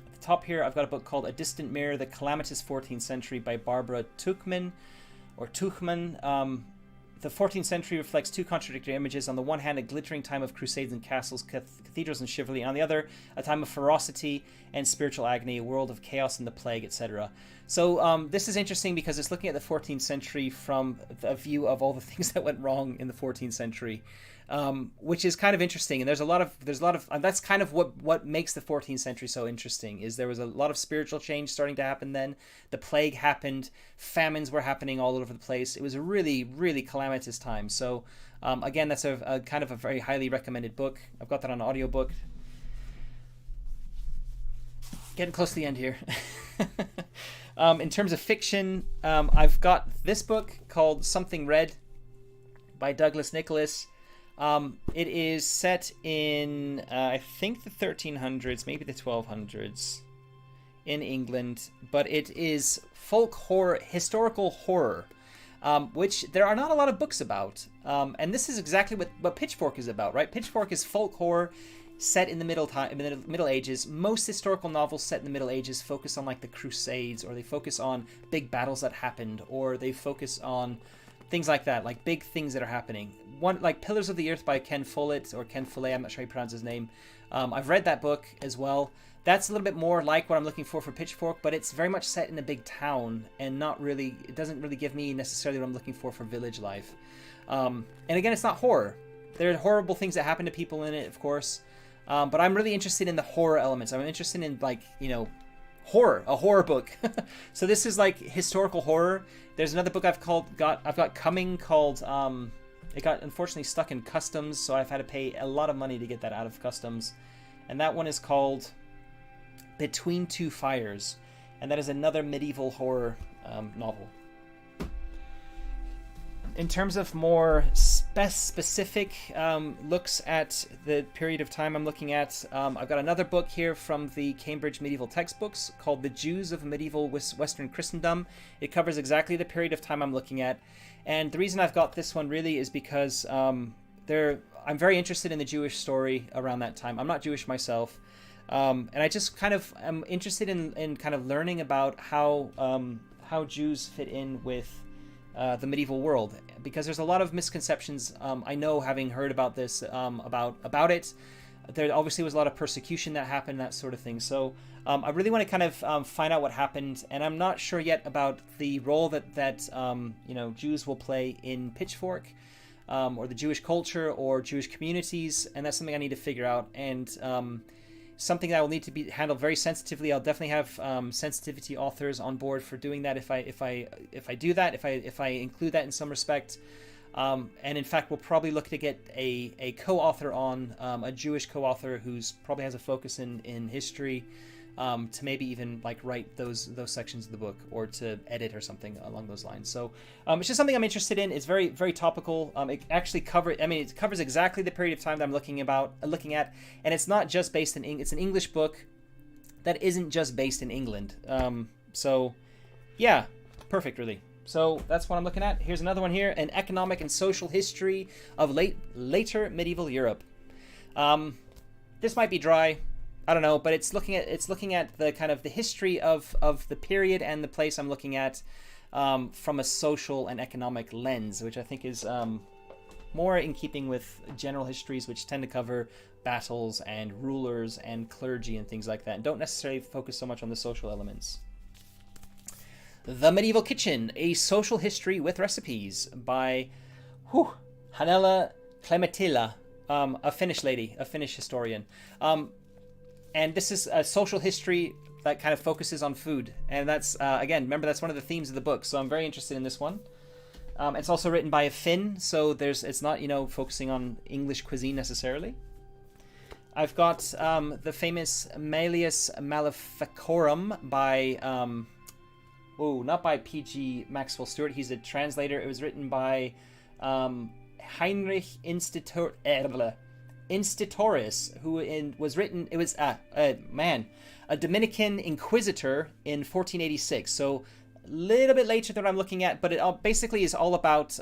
At the top here, I've got a book called A Distant Mirror, The Calamitous 14th Century by Barbara Tuchman. The 14th century reflects two contradictory images. On the one hand, a glittering time of crusades and castles, cathedrals and chivalry. On the other, a time of ferocity and spiritual agony, a world of chaos and the plague, etc. So this is interesting because it's looking at the 14th century from a view of all the things that went wrong in the 14th century. Which is kind of interesting, and there's a lot of that's kind of what makes the 14th century so interesting. Is there was a lot of spiritual change starting to happen then. The plague happened, famines were happening all over the place. It was a really, really calamitous time. So again, that's a kind of a very highly recommended book. I've got that on audiobook. Getting close to the end here. In terms of fiction, I've got this book called Something Red by Douglas Nicholas. It is set in, I think the 1300s, maybe the 1200s in England, but it is folk horror, historical horror, which there are not a lot of books about. And this is exactly what Pitchfork is about, right? Pitchfork is folk horror set in the Middle Ages. Most historical novels set in the Middle Ages focus on like the Crusades, or they focus on big battles that happened, or they focus on things like that, like big things that are happening. One like Pillars of the Earth by Ken Follett, or Ken Follett, I'm not sure how you pronounce his name. I've read that book as well. That's a little bit more like what I'm looking for Pitchfork, but it's very much set in a big town, and it doesn't really give me necessarily what I'm looking for village life. And again, it's not horror. There are horrible things that happen to people in it, of course, but I'm really interested in the horror elements. I'm interested in a horror book. So this is like historical horror. There's another book I've got coming called it got unfortunately stuck in customs, so I've had to pay a lot of money to get that out of customs, and that one is called Between Two Fires, and that is another medieval horror novel. In terms of more specific looks at the period of time I'm looking at, I've got another book here from the Cambridge Medieval Textbooks called The Jews of Medieval Western Christendom. It covers exactly the period of time I'm looking at. And the reason I've got this one really is because I'm very interested in the Jewish story around that time. I'm not Jewish myself. And I just kind of am interested in kind of learning about how Jews fit in with the medieval world, because there's a lot of misconceptions. I know, having heard about this, about it, there obviously was a lot of persecution that happened, that sort of thing. So I really want to kind of find out what happened, and I'm not sure yet about the role that Jews will play in Pitchfork, or the Jewish culture or Jewish communities, and that's something I need to figure out. And something that will need to be handled very sensitively. I'll definitely have sensitivity authors on board for doing that if I do that, if I include that in some respect. And in fact, we'll probably look to get a co-author on, a Jewish co-author who's probably has a focus in history, to maybe even like write those sections of the book or to edit or something along those lines. So it's just something I'm interested in. It's very, very topical. It actually it covers exactly the period of time that I'm looking at, and it's not just based in it's an English book that isn't just based in England. So yeah, perfect, really. So that's what I'm looking at. Here's another one here: an economic and social history of later medieval Europe. This might be dry, I don't know, but it's looking at the kind of the history of the period and the place I'm looking at from a social and economic lens, which I think is more in keeping with general histories, which tend to cover battles and rulers and clergy and things like that, and don't necessarily focus so much on the social elements. The Medieval Kitchen: A Social History with Recipes by Hanela Klemetila, a Finnish lady, a Finnish historian. And this is a social history that kind of focuses on food. And that's, again, remember, that's one of the themes of the book. So I'm very interested in this one. It's also written by a Finn, so it's not, focusing on English cuisine necessarily. I've got the famous Malleus Maleficorum by, not by P.G. Maxwell Stewart. He's a translator. It was written by Heinrich Institoris, a Dominican inquisitor in 1486. So a little bit later than what I'm looking at, but it basically is all about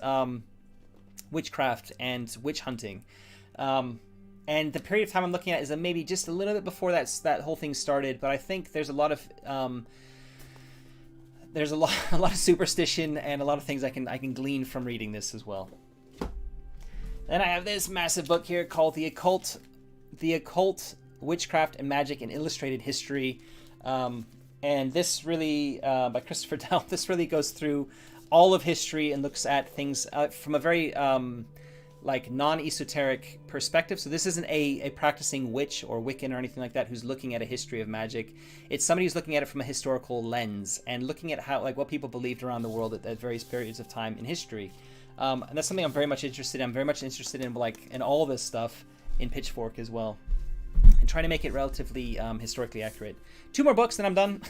witchcraft and witch hunting. And the period of time I'm looking at is maybe just a little bit before that whole thing started. But I think there's a lot of superstition and a lot of things I can glean from reading this as well. Then I have this massive book here called The Occult, Witchcraft and Magic in Illustrated History. And this really, by Christopher Dell, this really goes through all of history and looks at things from a very non-esoteric perspective. So this isn't a practicing witch or Wiccan or anything like that who's looking at a history of magic. It's somebody who's looking at it from a historical lens and looking at how what people believed around the world at various periods of time in history. And that's something I'm very much interested in. I'm very much interested in all this stuff in Pitchfork as well, and trying to make it relatively historically accurate. 2 more books, then I'm done.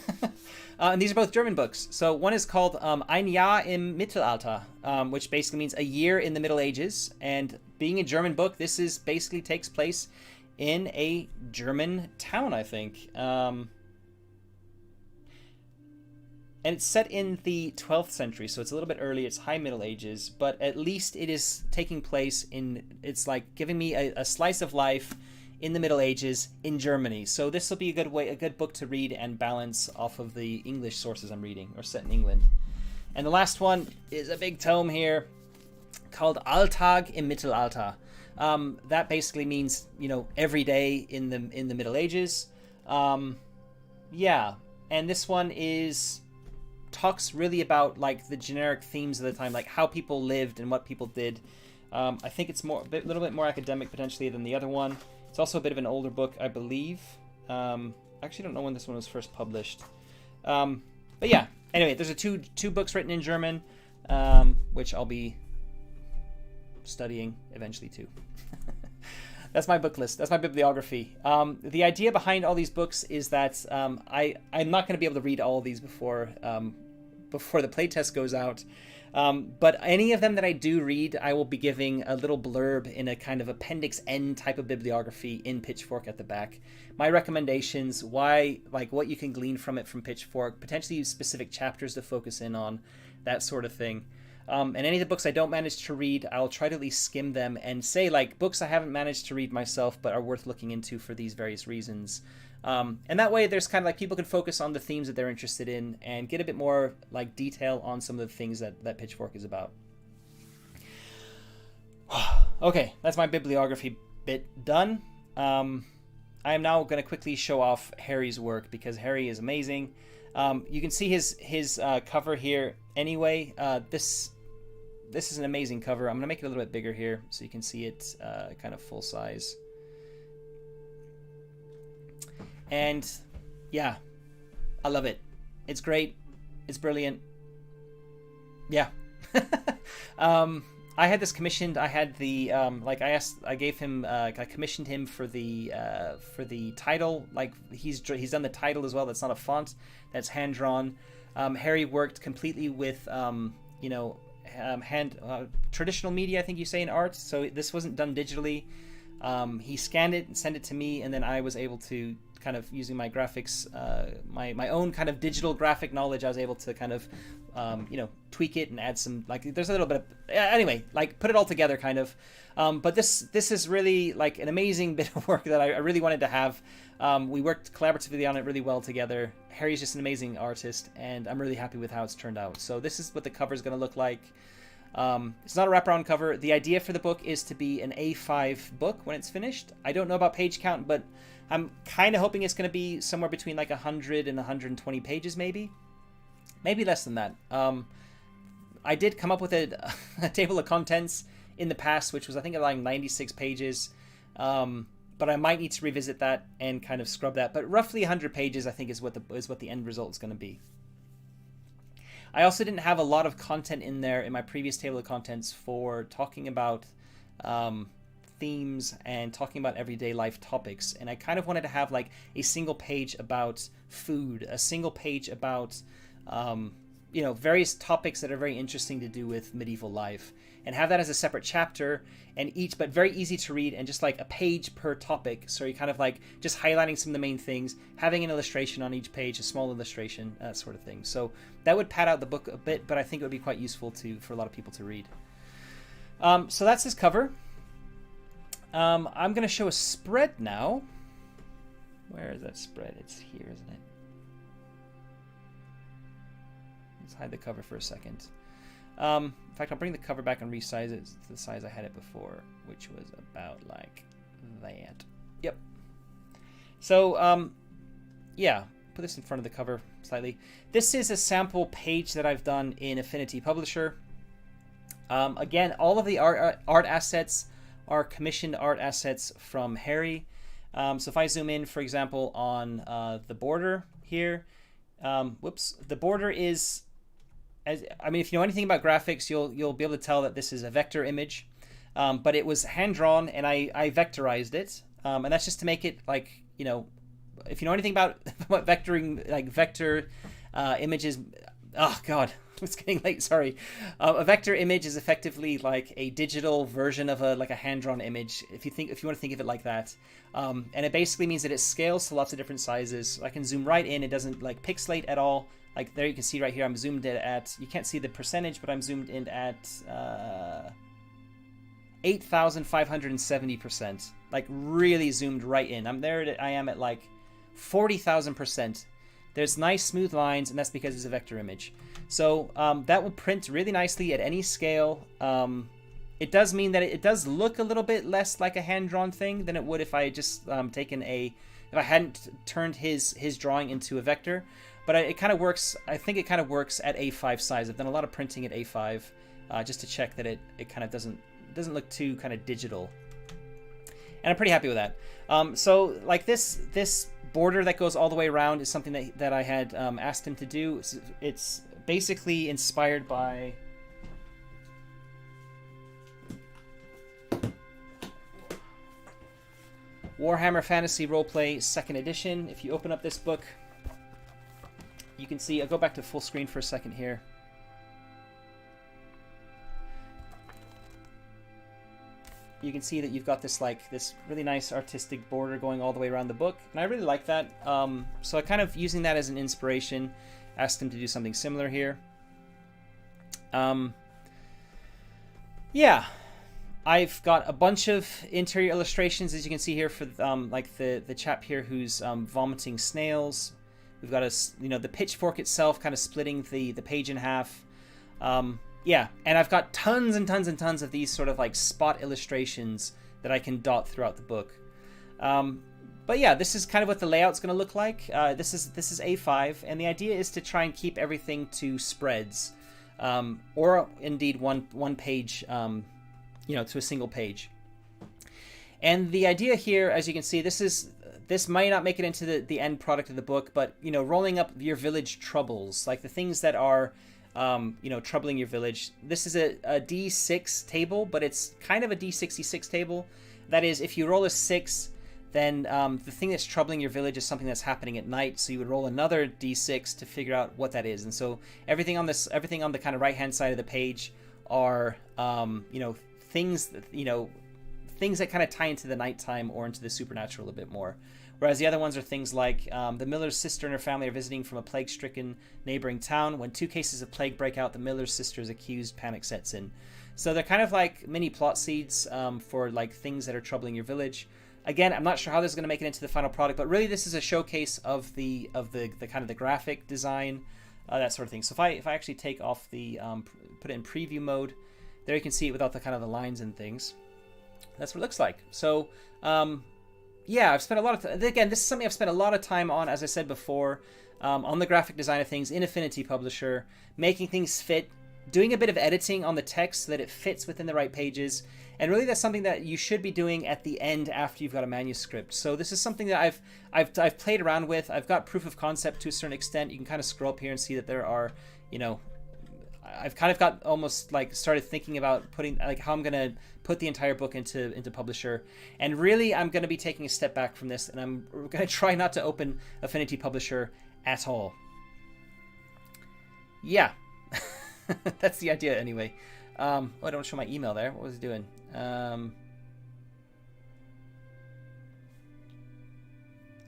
And these are both German books. So one is called Ein Jahr im Mittelalter, which basically means a year in the Middle Ages. And being a German book, this basically takes place in a German town, I think. And it's set in the 12th century, so it's a little bit early. It's high Middle Ages, but at least it is taking place it's like giving me a slice of life in the Middle Ages in Germany. So this will be a good book to read and balance off of the English sources I'm reading, or set in England. And the last one is a big tome here called Alltag im Mittelalter. That basically means, every day in the Middle Ages. Yeah, and this one talks really about the generic themes of the time, like how people lived and what people did. I think it's a little bit more academic potentially than the other one. It's also a bit of an older book, I believe. I actually don't know when this one was first published. But yeah, anyway, there's two books written in German, which I'll be studying eventually too. That's my book list. That's my bibliography. The idea behind all these books is that I'm not going to be able to read all of these before the playtest goes out. But any of them that I do read, I will be giving a little blurb in a kind of Appendix N type of bibliography in Pitchfork at the back. My recommendations, what you can glean from it from Pitchfork, potentially specific chapters to focus in on, that sort of thing. And any of the books I don't manage to read, I'll try to at least skim them and say books I haven't managed to read myself but are worth looking into for these various reasons. And that way there's kind of people can focus on the themes that they're interested in and get a bit more detail on some of the things that Pitchfork is about. Okay, that's my bibliography bit done. I am now going to quickly show off Harry's work because Harry is amazing. You can see his cover here anyway. This is an amazing cover. I'm going to make it a little bit bigger here so you can see it kind of full size. And yeah, I love it. It's great. It's brilliant. Yeah. I had this commissioned. I had the I commissioned him for the title. Like he's done the title as well. That's not a font. That's hand drawn. Harry worked completely with traditional media, I think you say, in art. So this wasn't done digitally. He scanned it and sent it to me, and then I was able to kind of, using my graphics, my own kind of digital graphic knowledge, I was able to kind of tweak it and add some, like, there's a little bit of, anyway, like, put it all together kind of. But this is really like an amazing bit of work that I really wanted to have. We worked collaboratively on it really well together. Harry's just an amazing artist, and I'm really happy with how it's turned out. So this is what the cover is going to look like. It's not a wraparound cover. The idea for the book is to be an A5 book when it's finished. I don't know about page count, but I'm kind of hoping it's going to be somewhere between like 100 and 120 pages, maybe less than that. I did come up with a table of contents in the past, which was, I think, like 96 pages. But I might need to revisit that and kind of scrub that. But roughly 100 pages, I think, is what the end result is going to be. I also didn't have a lot of content in there in my previous table of contents for talking about themes and talking about everyday life topics. And I kind of wanted to have like a single page about food, a single page about various topics that are very interesting to do with medieval life, and have that as a separate chapter, and but very easy to read, and just like a page per topic. So you're kind of like just highlighting some of the main things, having an illustration on each page, a small illustration, that sort of thing. So that would pad out the book a bit, but I think it would be quite useful for a lot of people to read. So that's his cover. I'm going to show a spread now. Where is that spread? It's here, isn't it? Let's hide the cover for a second. In fact, I'll bring the cover back and resize it to the size I had it before, which was about like that. Yep. So, yeah, put this in front of the cover slightly. This is a sample page that I've done in Affinity Publisher. Again, all of the art assets are commissioned art assets from Harry. So if I zoom in, for example, on the border here, the border is, if you know anything about graphics, you'll be able to tell that this is a vector image, but it was hand drawn and I vectorized it, and that's just to make it like, if you know anything about what vectoring, like vector images. Oh God, it's getting late. Sorry. A vector image is effectively like a digital version of a hand-drawn image. If you want to think of it like that, and it basically means that it scales to lots of different sizes. I can zoom right in. It doesn't like pixelate at all. Like there, you can see right here. I'm zoomed in at. You can't see the percentage, but I'm zoomed in at 8,570%. Like really zoomed right in. I am at like 40,000%. There's nice smooth lines, and that's because it's a vector image. So that will print really nicely at any scale. It does mean that it does look a little bit less like a hand-drawn thing than it would if I had just if I hadn't turned his drawing into a vector. But it kind of works. I think it kind of works at A5 size. I've done a lot of printing at A5 just to check that it kind of doesn't look too kind of digital. And I'm pretty happy with that. So like this border that goes all the way around is something that I had asked him to do. It's basically inspired by Warhammer Fantasy Roleplay 2nd edition. If you open up this book, you can see, I'll go back to full screen for a second here. You can see that you've got this really nice artistic border going all the way around the book, and I really like that. So I kind of, using that as an inspiration, asked him to do something similar here. Yeah, I've got a bunch of interior illustrations, as you can see here, for like the chap here who's vomiting snails. We've got the pitchfork itself kind of splitting the page in half. Yeah, and I've got tons and tons and tons of these sort of like spot illustrations that I can dot throughout the book. But yeah, this is kind of what the layout's going to look like. This is A5, and the idea is to try and keep everything to spreads, or indeed one page, to a single page. And the idea here, as you can see, this is this might not make it into the end product of the book, but, you know, rolling up your village troubles, like the things that are, you know, troubling your village. This is a D6 table, but it's kind of a D66 table. That is, if you roll a 6, then the thing that's troubling your village is something that's happening at night. So you would roll another D6 to figure out what that is. And so everything on the kind of right-hand side of the page are, you know, things that kind of tie into the nighttime or into the supernatural a bit more. Whereas the other ones are things like the miller's sister and her family are visiting from a plague-stricken neighboring town. When 2 cases of plague break out, the miller's sister is accused, panic sets in. So they're kind of like mini plot seeds for like things that are troubling your village. Again, I'm not sure how this is going to make it into the final product, but really this is a showcase of the kind of the graphic design, that sort of thing. So if I actually take off the put it in preview mode, there you can see it without the kind of the lines and things. That's what it looks like. So yeah, I've spent a lot of again, this is something I've spent a lot of time on, as I said before, on the graphic design of things in Affinity Publisher, making things fit, doing a bit of editing on the text so that it fits within the right pages. And really that's something that you should be doing at the end after you've got a manuscript. So this is something that I've played around with. I've got proof of concept to a certain extent. You can kind of scroll up here and see that there are, you know, I've kind of got almost like started thinking about putting like how I'm going to put the entire book into Publisher. And really I'm going to be taking a step back from this, and I'm going to try not to open Affinity Publisher at all. Yeah. That's the idea anyway. Oh, I don't show my email there. What was it doing? I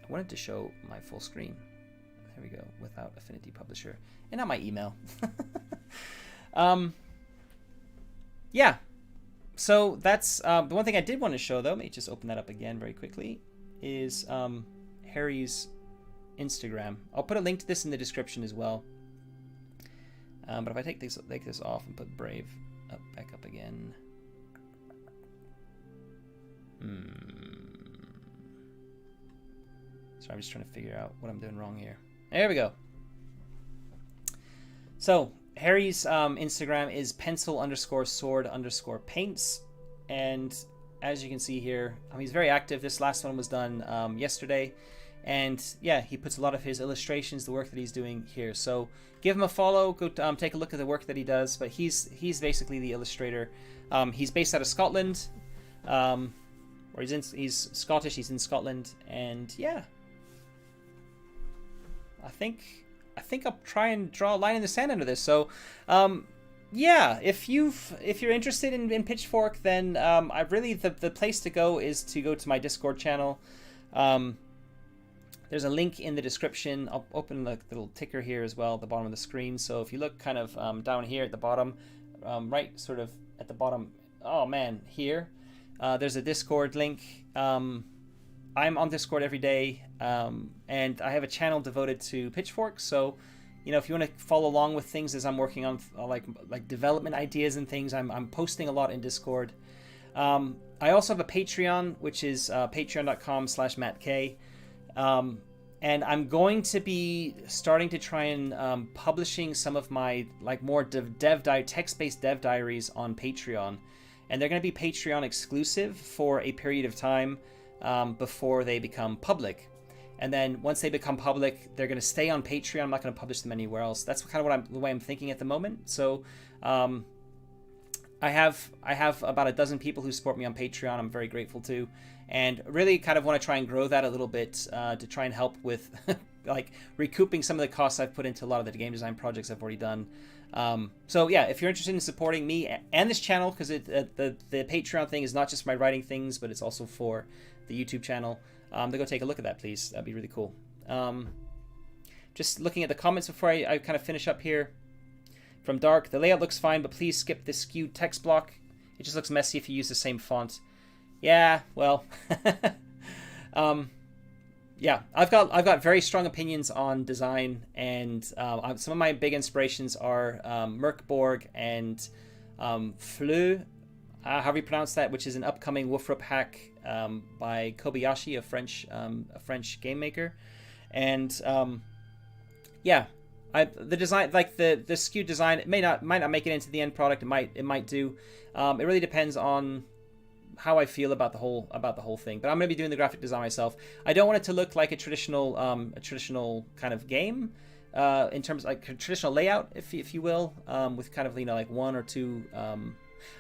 wanted to show my full screen. There we go. Without Affinity Publisher. And not my email. Yeah. So that's the one thing I did want to show, though. Let me just open that up again very quickly. Is Harry's Instagram. I'll put a link to this in the description as well. But if I take this off and put Brave back up again. So I'm just trying to figure out what I'm doing wrong here. There we go. So Harry's Instagram is pencil_sword_paints, and as you can see here, he's very active. This last one was done yesterday. And yeah, he puts a lot of his illustrations, the work that he's doing here. So give him a follow. Go take a look at the work that he does. But he's basically the illustrator. He's based out of Scotland, or he's Scottish. He's in Scotland, and yeah, I think I'll try and draw a line in the sand under this. So yeah, if you're interested in Pitchfork, then I really the place to go is to go to my Discord channel. There's a link in the description. I'll open the little ticker here as well at the bottom of the screen. So if you look kind of down here at the bottom, right sort of at the bottom, oh man, here, there's a Discord link. I'm on Discord every day, and I have a channel devoted to Pitchfork. So, you know, if you want to follow along with things as I'm working on like development ideas and things, I'm posting a lot in Discord. I also have a Patreon, which is patreon.com/MattK. And I'm going to be starting to try and publishing some of my like more text-based dev diaries on Patreon, and they're going to be Patreon exclusive for a period of time before they become public. And then once they become public, they're going to stay on Patreon. I'm not going to publish them anywhere else. That's kind of the way I'm thinking at the moment. So I have about a dozen people who support me on Patreon. I'm very grateful to. And really kind of want to try and grow that a little bit to try and help with like recouping some of the costs I've put into a lot of the game design projects I've already done. So yeah, if you're interested in supporting me and this channel, because the Patreon thing is not just my writing things, but it's also for the YouTube channel, then go take a look at that, please. That'd be really cool. Just looking at the comments before I kind of finish up here. From Dark, the layout looks fine, but please skip this skewed text block. It just looks messy if you use the same font. Yeah, well, yeah, I've got very strong opinions on design, and some of my big inspirations are Merkborg and Fleu, however you pronounce that, which is an upcoming Wolfrup hack by Kobayashi, a French game maker, and yeah. The design, like the skewed design, it might not make it into the end product. It might do. It really depends on how I feel about the whole thing. But I'm going to be doing the graphic design myself. I don't want it to look like a traditional kind of game, in terms of like a traditional layout, if you will, with kind of, you know, like one or two.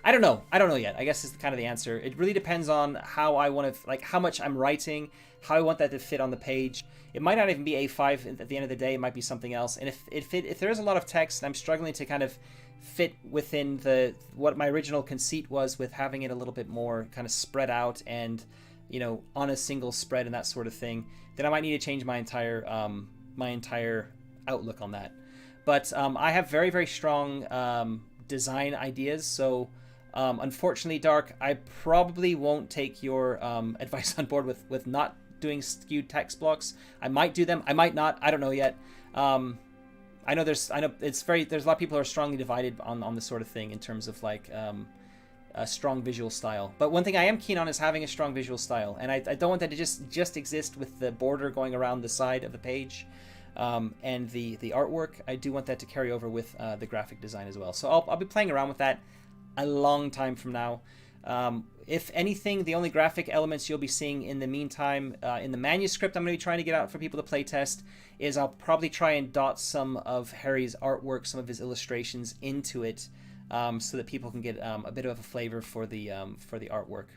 I don't know yet. I guess is kind of the answer. It really depends on how I want to, like, how much I'm writing, how I want that to fit on the page. It might not even be A5 at the end of the day. It might be something else. And if there is a lot of text, and I'm struggling to kind of fit within what my original conceit was, with having it a little bit more kind of spread out and, you know, on a single spread and that sort of thing, then I might need to change my entire outlook on that. But I have very, very strong design ideas, so unfortunately, Dark, I probably won't take your advice on board with not doing skewed text blocks. I might do them, I might not, I don't know yet. I know there's a lot of people who are strongly divided on this sort of thing in terms of like a strong visual style. But one thing I am keen on is having a strong visual style, and I don't want that to just exist with the border going around the side of the page. And the artwork, I do want that to carry over with the graphic design as well. So I'll be playing around with that a long time from now. If anything, the only graphic elements you'll be seeing in the meantime, in the manuscript I'm going to be trying to get out for people to play test, is I'll probably try and dot some of Harry's artwork, some of his illustrations into it, so that people can get a bit of a flavor for the artwork.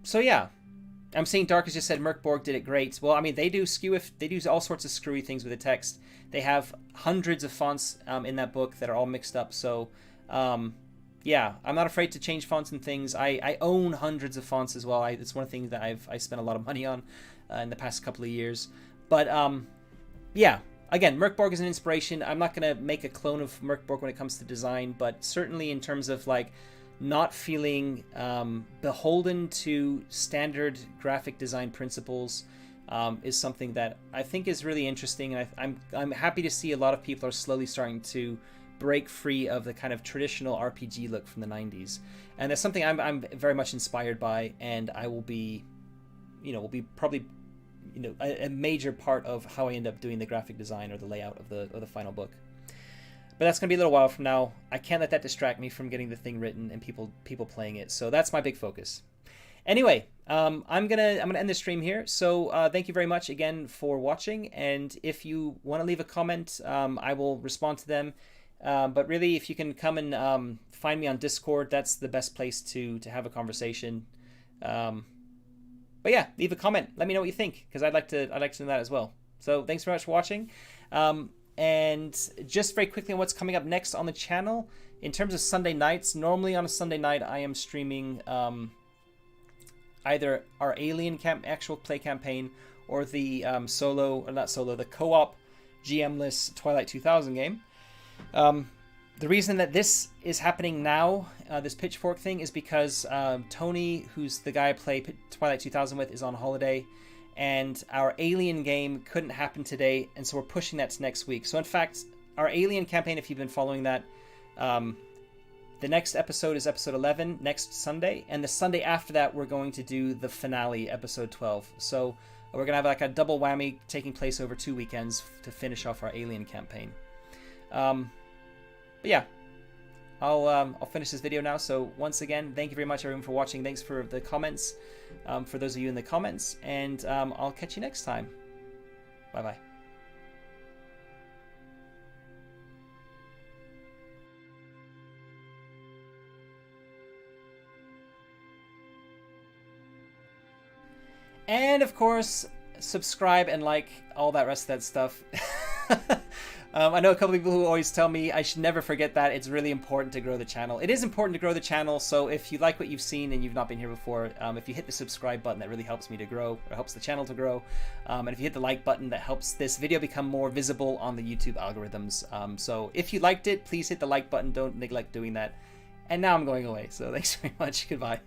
So yeah. I'm seeing Dark has just said Merkborg did it great. Well, I mean, they do all sorts of screwy things with the text. They have hundreds of fonts in that book that are all mixed up. So, yeah, I'm not afraid to change fonts and things. I own hundreds of fonts as well. It's one of the things that I spent a lot of money on in the past couple of years. But yeah, again, Merkborg is an inspiration. I'm not going to make a clone of Merkborg when it comes to design, but certainly in terms of like not feeling beholden to standard graphic design principles is something that I think is really interesting, and I'm happy to see a lot of people are slowly starting to break free of the kind of traditional RPG look from the 90s, and that's something I'm very much inspired by, and I will be, will be probably, a major part of how I end up doing the graphic design or the layout of the final book. But that's going to be a little while from now. I can't let that distract me from getting the thing written and people playing it. So that's my big focus. Anyway, I'm gonna end the stream here. So thank you very much again for watching. And if you want to leave a comment, I will respond to them. But really, if you can come and find me on Discord, that's the best place to have a conversation. But yeah, leave a comment. Let me know what you think, because I'd like to know that as well. So thanks very much for watching. And just very quickly on what's coming up next on the channel, in terms of Sunday nights, normally on a Sunday night I am streaming either our Alien actual play campaign or the the co-op GM-less Twilight 2000 game. The reason that this is happening now, this Pitchfork thing, is because Tony, who's the guy I play Twilight 2000 with, is on holiday. And our Alien game couldn't happen today, and so we're pushing that to next week. So in fact, our Alien campaign, if you've been following that, the next episode is episode 11 next Sunday, and the Sunday after that we're going to do the finale, episode 12. So we're going to have like a double whammy taking place over 2 weekends to finish off our Alien campaign. But yeah, I'll finish this video now. So once again, thank you very much everyone for watching. Thanks for the comments, for those of you in the comments, and I'll catch you next time. Bye bye. And of course, subscribe and like all that rest of that stuff. I know a couple people who always tell me I should never forget that. It's really important to grow the channel. It is important to grow the channel, so if you like what you've seen and you've not been here before, if you hit the subscribe button, that really helps me to grow, or helps the channel to grow. And if you hit the like button, that helps this video become more visible on the YouTube algorithms. So if you liked it, please hit the like button. Don't neglect doing that. And now I'm going away, so thanks very much. Goodbye.